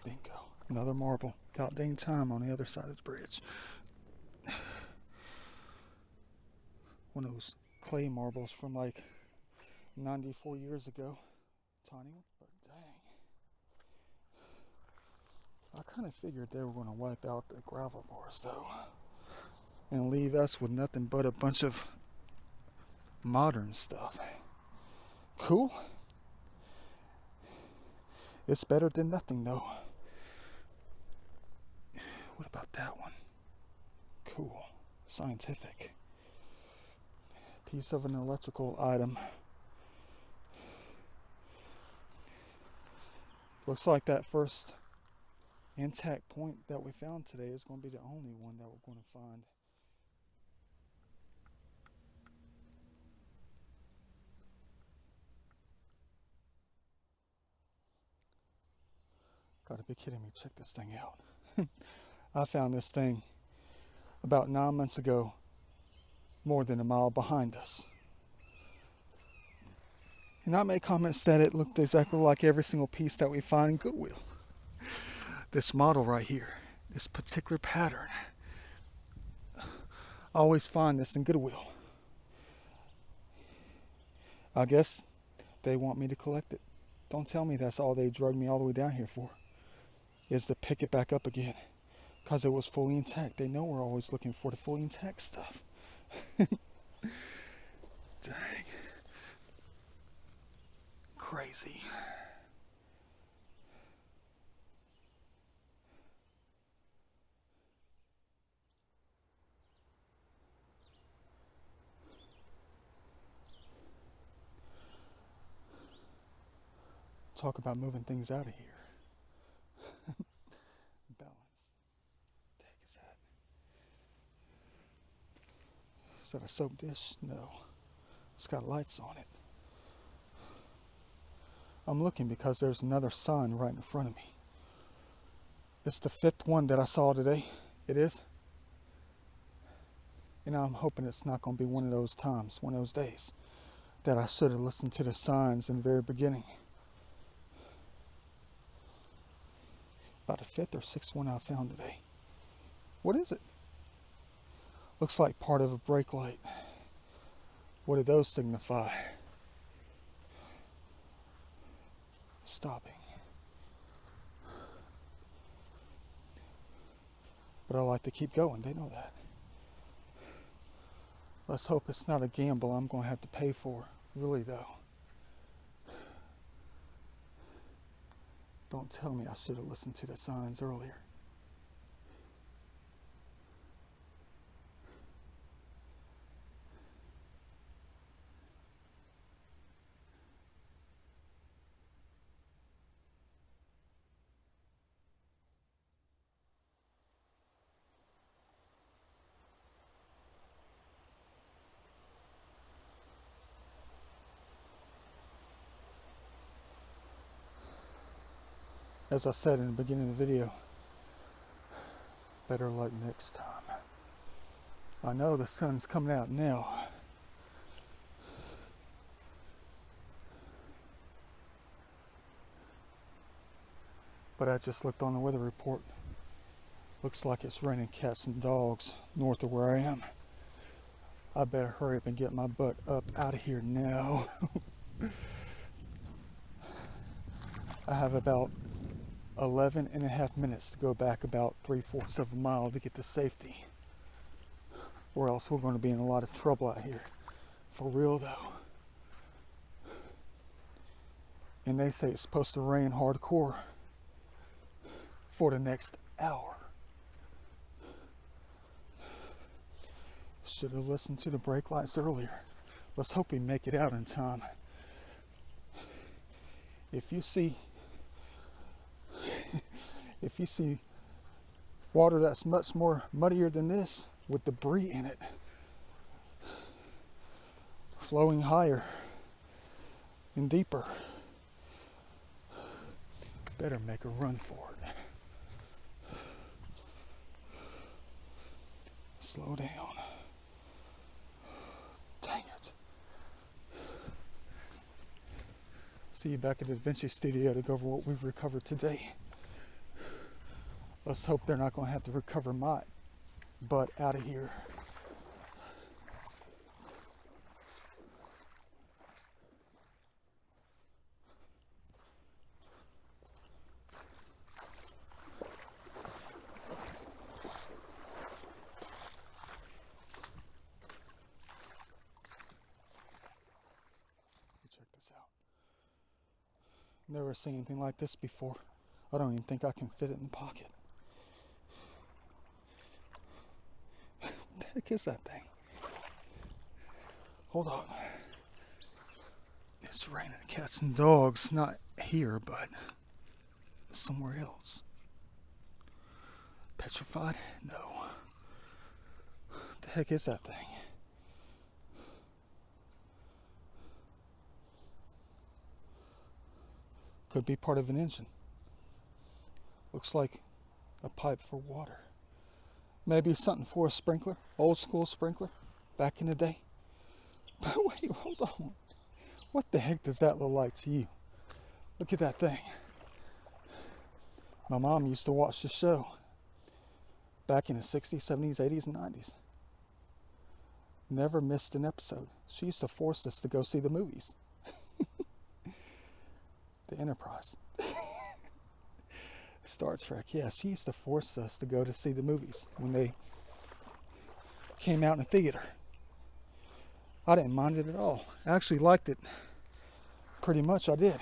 Bingo. Another marble. About dang time on the other side of the bridge. One of those clay marbles from like 94 years ago. Tiny one, but dang. I kind of figured they were going to wipe out the gravel bars though and leave us with nothing but a bunch of modern stuff. Cool. It's better than nothing though. What about that one? Cool. Scientific. Piece of an electrical item. Looks like that first intact point that we found today is going to be the only one that we're going to find. Gotta be kidding me. Check this thing out. I found this thing about 9 months ago, more than a mile behind us. And I made comments that it looked exactly like every single piece that we find in Goodwill. This model right here, this particular pattern. I always find this in Goodwill. I guess they want me to collect it. Don't tell me that's all they drugged me all the way down here for, is to pick it back up again. Because it was fully intact. They know we're always looking for the fully intact stuff. Dang. Crazy. Talk about moving things out of here. Balance. Take his hat. Is that a soap dish? No. It's got lights on it. I'm looking because there's another sign right in front of me. It's the 5th one that I saw today. It is. And I'm hoping it's not going to be one of those times, one of those days, that I should have listened to the signs in the very beginning. About the 5th or 6th one I found today. What is it? Looks like part of a brake light. What do those signify? Stopping. But I like to keep going. They know that. Let's hope it's not a gamble I'm going to have to pay for. Really, though. Don't tell me I should have listened to the signs earlier. As I said in the beginning of the video, better luck next time. I know the sun's coming out now. But I just looked on the weather report. Looks like it's raining cats and dogs north of where I am. I better hurry up and get my butt up out of here now. I have about 11 and a half minutes to go back about 3/4 of a mile to get to safety. Or else we're going to be in a lot of trouble out here. For real though. And they say it's supposed to rain hardcore for the next hour. Should have listened to the brake lights earlier. Let's hope we make it out in time. If you see If you see water that's much more muddier than this, with debris in it, flowing higher and deeper, better make a run for it. Slow down. Dang it. See you back at the Vinci studio to go over what we've recovered today. Let's hope they're not going to have to recover my butt out of here. Check this out. Never seen anything like this before. I don't even think I can fit it in the pocket. What the heck is that thing? Hold on. It's raining cats and dogs, not here, but somewhere else. Petrified? No. What the heck is that thing? Could be part of an engine. Looks like a pipe for water. Maybe something for a sprinkler, old school sprinkler, back in the day. But wait, hold on. What the heck does that look like to you? Look at that thing. My mom used to watch the show back in the 60s, 70s, 80s, and 90s. Never missed an episode. She used to force us to go see the movies. The Enterprise. Star Trek, yeah, she used to force us to go to see the movies when they came out in the theater. I didn't mind it at all. I actually liked it. Pretty much I did.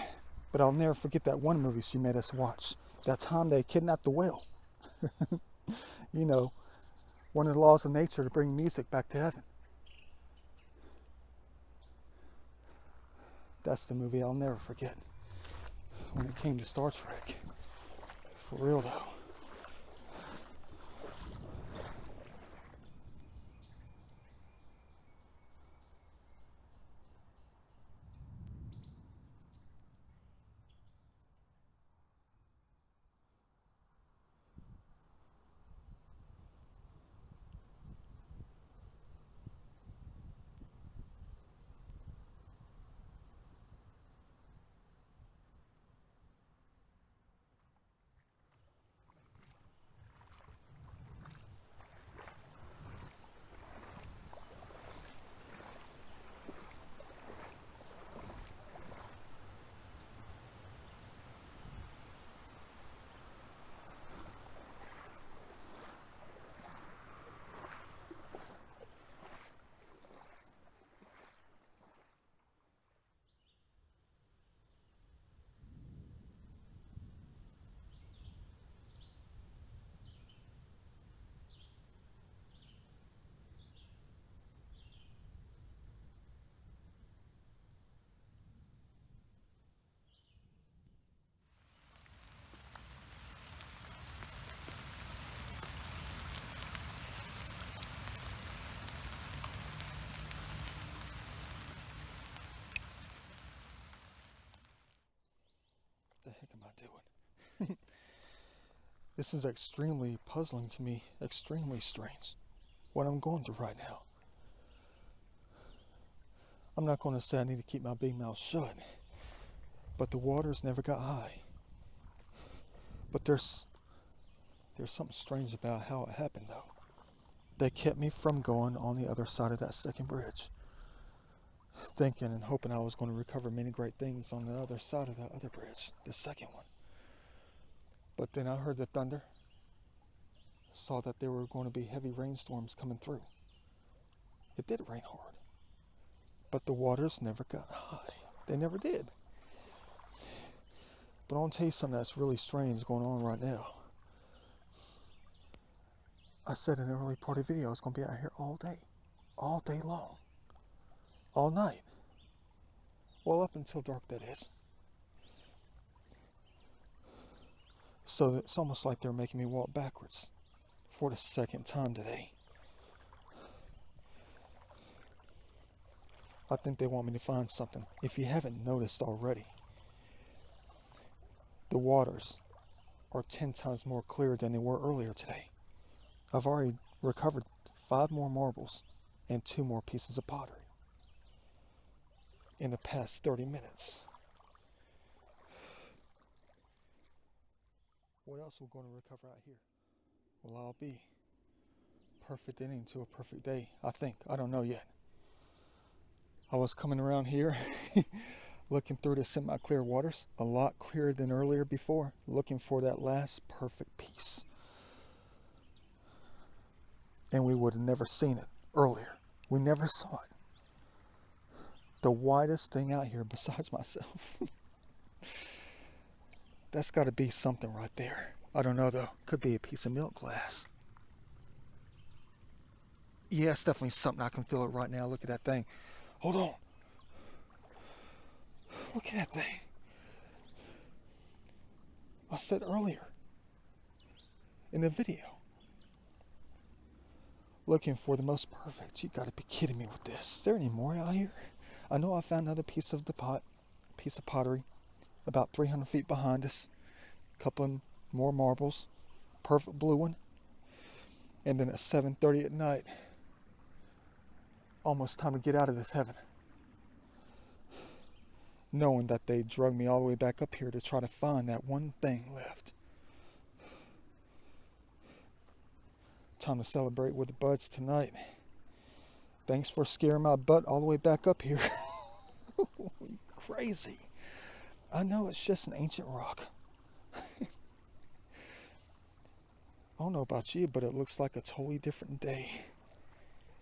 But I'll never forget that one movie she made us watch. That time they kidnapped the whale. You know, one of the laws of nature to bring music back to heaven. That's the movie I'll never forget when it came to Star Trek. For real though. What the heck am I doing? This is extremely puzzling to me, extremely strange, what I'm going through right now. I'm not going to say I need to keep my big mouth shut, but the waters never got high. But there's something strange about how it happened though. They kept me from going on the other side of that second bridge, thinking and hoping I was going to recover many great things on the other side of that other bridge, the second one. But then I heard the thunder, saw that there were going to be heavy rainstorms coming through. It did rain hard, but the waters never got high. They never did. But I'll tell you something that's really strange going on right now. I said in the early part of the video I was going to be out here all day long, all night. Well, up until dark, that is. So it's almost like they're making me walk backwards for the second time today. I think they want me to find something. If you haven't noticed already, the waters are 10 times more clear than they were earlier today. I've already recovered 5 more marbles and 2 more pieces of pottery in the past 30 minutes. What else are we going to recover out here? Well, I'll be perfect ending to a perfect day, I think. I don't know yet. I was coming around here looking through the semi-clear waters, a lot clearer than earlier before, looking for that last perfect piece. And we would have never seen it earlier. We never saw it. The widest thing out here besides myself. That's got to be something right there. I don't know though. Could be a piece of milk glass. Yeah, it's definitely something. I can feel it right now. Look at that thing. Hold on. Look at that thing. I said earlier in the video, looking for the most perfect. You gotta be kidding me with this. Is there any more out here? I know I found another piece of pottery about 300 feet behind us. A couple more marbles. Perfect blue one. And then at 7:30 at night, almost time to get out of this heaven. Knowing that they drug me all the way back up here to try to find that one thing left. Time to celebrate with the buds tonight. Thanks for scaring my butt all the way back up here. Crazy. I know it's just an ancient rock. I don't know about you, but it looks like a totally different day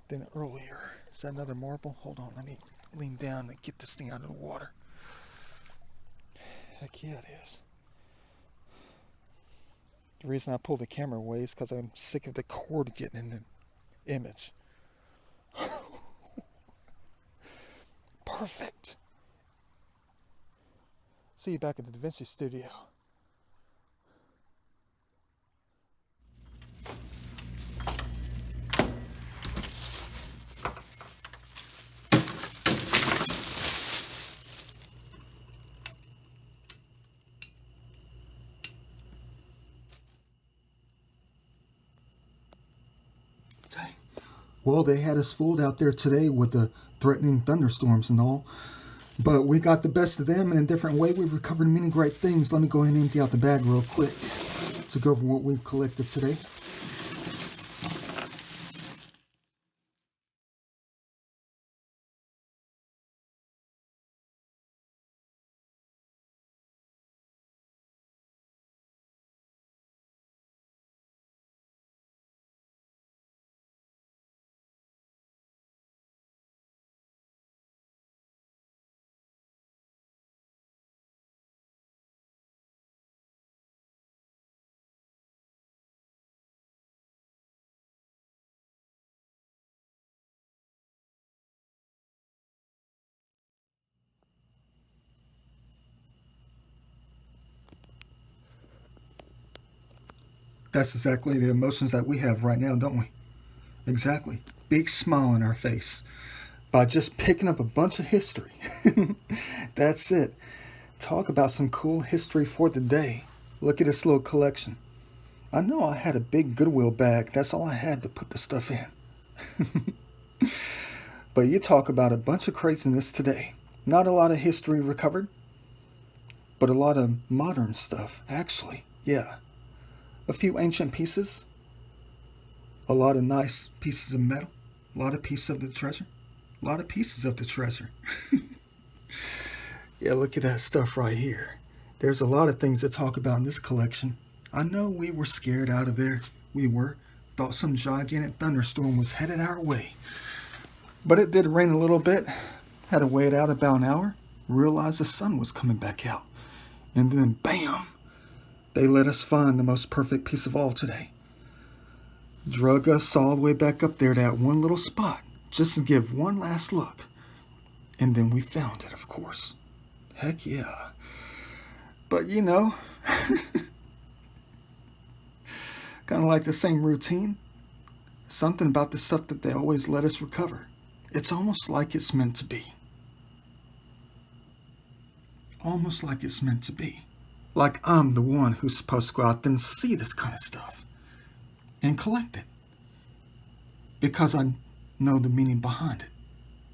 than earlier. Is that another marble? Hold on, let me lean down and get this thing out of the water. Heck yeah, it is. The reason I pulled the camera away is because I'm sick of the cord getting in the image. Perfect. See you back at the Vinci studio. Dang. Well, they had us fooled out there today with the threatening thunderstorms and all. But we got the best of them in a different way. We've recovered many great things. Let me go ahead and empty out the bag real quick to go over what we've collected today. That's exactly the emotions that we have right now, don't we? Exactly. Big smile on our face by just picking up a bunch of history. That's it. Talk about some cool history for the day. Look at this little collection. I know I had a big Goodwill bag. That's all I had to put the stuff in. But you talk about a bunch of craziness today. Not a lot of history recovered, but a lot of modern stuff, actually. Yeah. A few ancient pieces, a lot of nice pieces of metal, a lot of pieces of the treasure, a lot of pieces of the treasure. Yeah, look at that stuff right here. There's a lot of things to talk about in this collection. I know we were scared out of there. We were. Thought some gigantic thunderstorm was headed our way. But it did rain a little bit. Had to wait out about an hour. Realized the sun was coming back out. And then bam! They let us find the most perfect piece of all today. Drug us all the way back up there to that one little spot. Just to give one last look. And then we found it, of course. Heck yeah. But you know, Kind of like the same routine. Something about the stuff that they always let us recover. It's almost like it's meant to be. Almost like it's meant to be. Like I'm the one who's supposed to go out there and see this kind of stuff and collect it. Because I know the meaning behind it.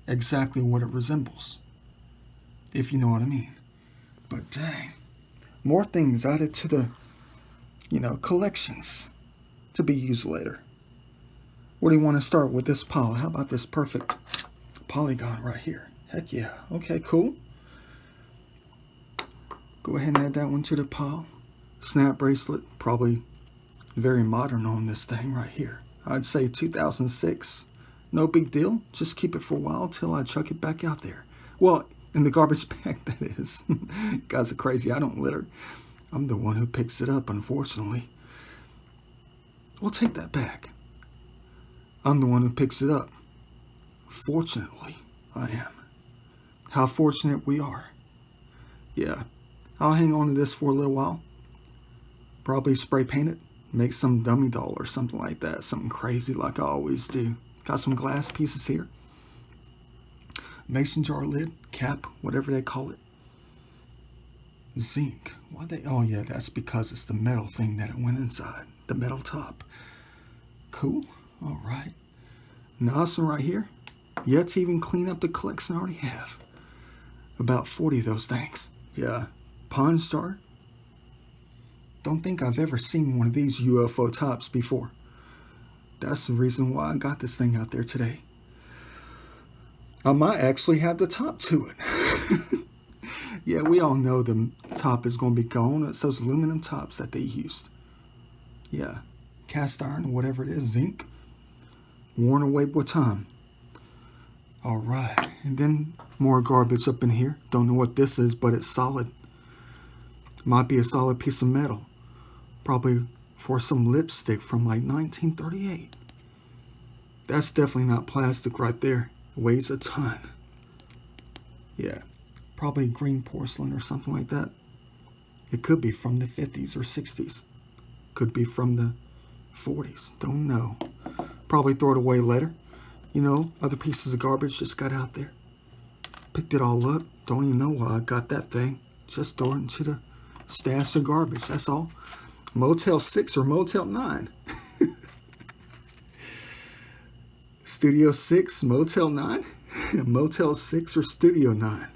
Exactly what it resembles. If you know what I mean. But dang. More things added to the, collections to be used later. What do you want to start with this pile? How about this perfect polygon right here? Heck yeah. Okay, cool. Go ahead and add that one to the pile. Snap bracelet, probably very modern on this thing right here. I'd say 2006. No big deal. Just keep it for a while till I chuck it back out there. Well, in the garbage bag, that is. Guys are crazy. I don't litter. I'm the one who picks it up, unfortunately. Well, take that back. I'm the one who picks it up. Fortunately, I am. How fortunate we are. Yeah. I'll hang on to this for a little while. Probably spray paint it. Make some dummy doll or something like that. Something crazy like I always do. Got some glass pieces here. Mason jar lid, cap, whatever they call it. Zinc. Why they? Oh yeah, that's because it's the metal thing that it went inside. The metal top. Cool. All right. Awesome right here. Yet to even clean up the collection I already have. About 40 of those things. Yeah. Pawn jar. Don't think I've ever seen one of these UFO tops before. That's the reason why I got this thing out there today. I might actually have the top to it. Yeah, we all know the top is going to be gone. It's those aluminum tops that they used. Yeah, cast iron, whatever it is, zinc. Worn away with time. All right, and then more garbage up in here. Don't know what this is, but it's solid. Might be a solid piece of metal. Probably for some lipstick from like 1938. That's definitely not plastic right there. Weighs a ton. Yeah, probably green porcelain or something like that. It could be from the 50s or 60s. Could be from the 40s. Don't know. Probably throw it away later. Other pieces of garbage just got out there. Picked it all up. Don't even know why I got that thing. Just throw it into the stash of garbage. That's all. Motel 6 or Motel 9. Studio 6, Motel 9? Motel 6 or Studio 9?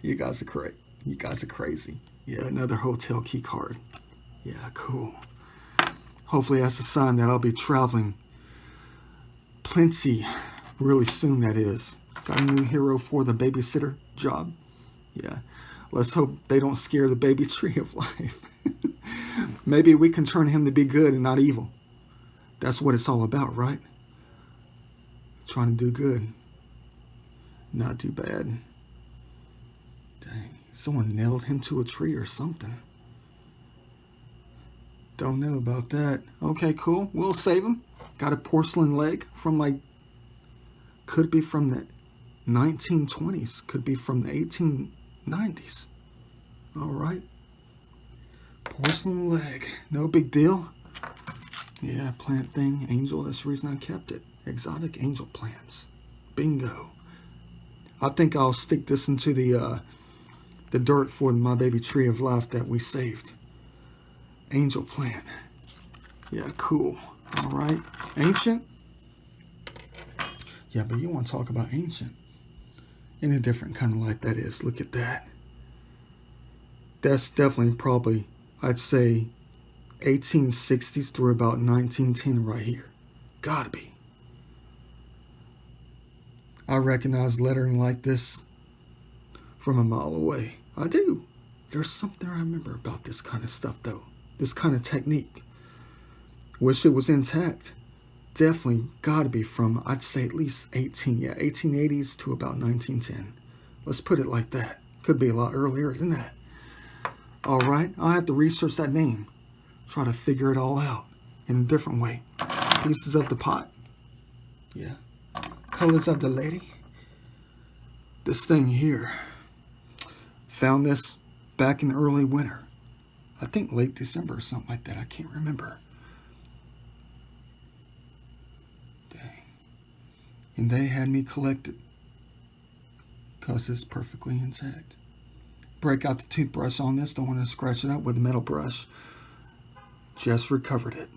You guys are crazy. You guys are crazy. Yeah, another hotel key card. Yeah, cool. Hopefully that's a sign that I'll be traveling plenty really soon, that is. Got a new hero for the babysitter job. Yeah. Let's hope they don't scare the baby tree of life. Maybe we can turn him to be good and not evil. That's what it's all about, right? Trying to do good. Not do bad. Dang. Someone nailed him to a tree or something. Don't know about that. Okay, cool. We'll save him. Got a porcelain leg from could be from the 1920s. Could be from the 1890s. All right. Porcelain leg. No big deal. Yeah, plant thing. Angel. That's the reason I kept it. Exotic angel plants. Bingo. I think I'll stick this into the dirt for my baby tree of life that we saved. Angel plant. Yeah, cool. All right. Ancient. Yeah, but you want to talk about ancient in a different kind of light, that is. Look at that. That's definitely probably, I'd say, 1860s through about 1910 right here. Gotta be. I recognize lettering like this from a mile away. I do. There's something I remember about this kind of stuff, though. This kind of technique. Wish it was intact. Definitely gotta be from, I'd say at least 1880s to about 1910. Let's put it like that. Could be a lot earlier than that. All right, I'll have to research that name. Try to figure it all out in a different way. Pieces of the pot. Yeah. Colors of the lady. This thing here. Found this back in early winter. I think late December or something like that. I can't remember. Dang. And they had me collected because it's perfectly intact. Break out the toothbrush on this. Don't want to scratch it up with a metal brush. Just recovered it.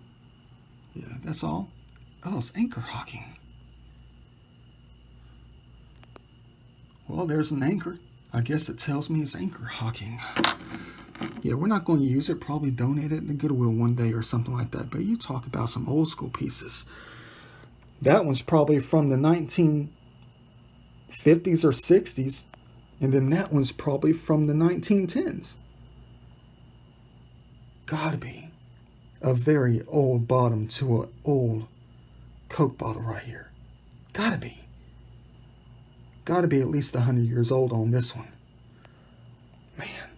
Yeah, that's all. Oh, it's anchor hocking. Well, there's an anchor. I guess it tells me it's anchor hocking. Yeah, we're not going to use it. Probably donate it to Goodwill one day or something like that. But you talk about some old school pieces. That one's probably from the 1950s or 60s. And then that one's probably from the 1910s. Gotta be a very old bottom to an old Coke bottle right here. Gotta be. Gotta be at least 100 years old on this one. Man,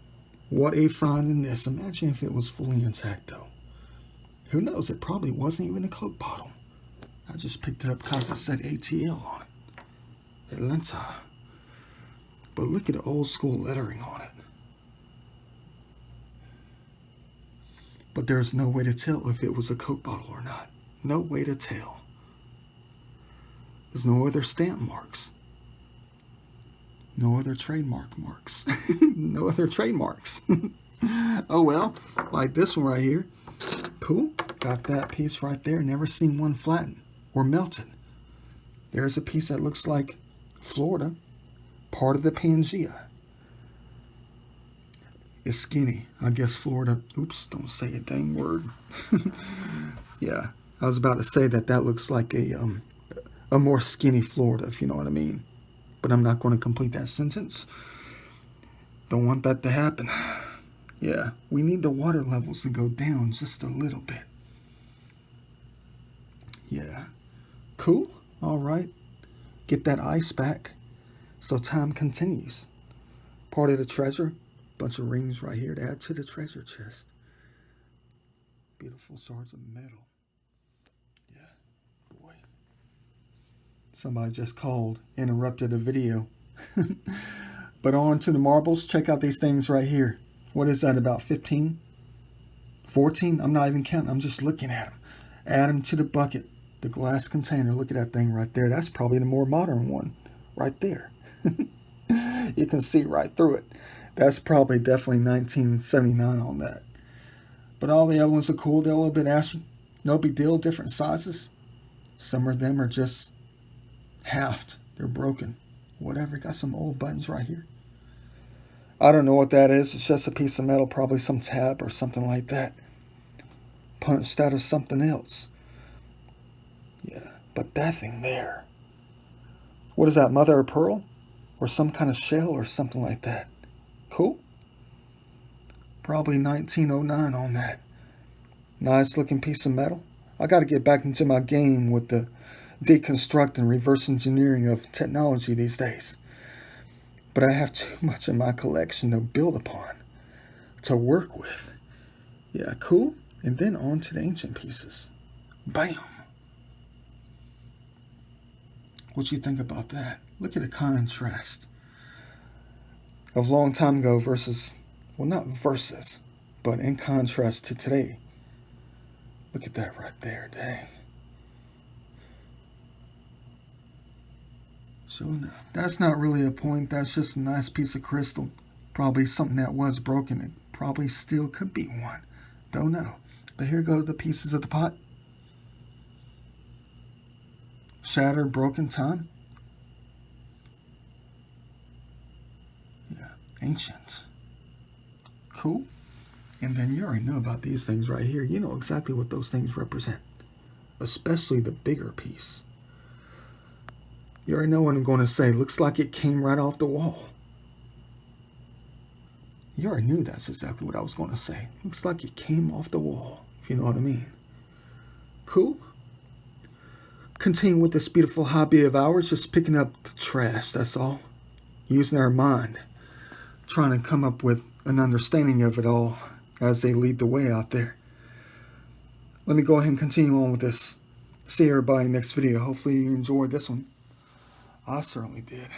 what a find in this. Imagine if it was fully intact though. Who knows? It probably wasn't even a Coke bottle. I just picked it up because it said ATL on it. Atlanta. But look at the old school lettering on it. But there's no way to tell if it was a Coke bottle or not. No way to tell. There's no other stamp marks. No other trademark marks. No other trademarks. Oh well, like this one right here. Cool. Got that piece right there. Never seen one flattened or melted. There's a piece that looks like Florida. Part of the Pangea. It's skinny. I guess Florida. Oops, don't say a dang word. Yeah, I was about to say that looks like a more skinny Florida, if you know what I mean. But I'm not going to complete that sentence. Don't want that to happen. Yeah, we need the water levels to go down just a little bit. Yeah. Cool. All right. Get that ice back so time continues. Part of the treasure. Bunch of rings right here to add to the treasure chest. Beautiful shards of metal. Yeah, boy. Somebody just called, interrupted the video. But on to the marbles. Check out these things right here. What is that, about 15? 14? I'm not even counting. I'm just looking at them. Add them to the bucket, the glass container. Look at that thing right there. That's probably the more modern one right there. You can see right through it. That's probably definitely 1979 on that. But all the other ones are cool. They're a little bit ashy. No big deal. Different sizes. Some of them are just halved. They're broken. Whatever. Got some old buttons right here. I don't know what that is. It's just a piece of metal. Probably some tab or something like that. Punched out of something else. Yeah. But that thing there. What is that? Mother of pearl? Or some kind of shell or something like that. Cool. Probably 1909 on that. Nice looking piece of metal. I got to get back into my game with the deconstruct and reverse engineering of technology these days. But I have too much in my collection to build upon, to work with. Yeah, cool. And then on to the ancient pieces. Bam. What you think about that? Look at the contrast of long time ago versus, well, not versus, but in contrast to today. Look at that right there, dang. Sure enough. That's not really a point. That's just a nice piece of crystal. Probably something that was broken. It probably still could be one. Don't know. But here go the pieces of the pot. Shattered, broken time. Yeah, ancient. Cool. And then you already know about these things right here. You know exactly what those things represent. Especially the bigger piece. You already know what I'm going to say. Looks like it came right off the wall. You already knew that's exactly what I was going to say. Looks like it came off the wall, if you know what I mean. Cool. Continue with this beautiful hobby of ours, just picking up the trash, that's all. Using our mind. Trying to come up with an understanding of it all as they lead the way out there. Let me go ahead and continue on with this. See everybody next video. Hopefully you enjoyed this one. I certainly did.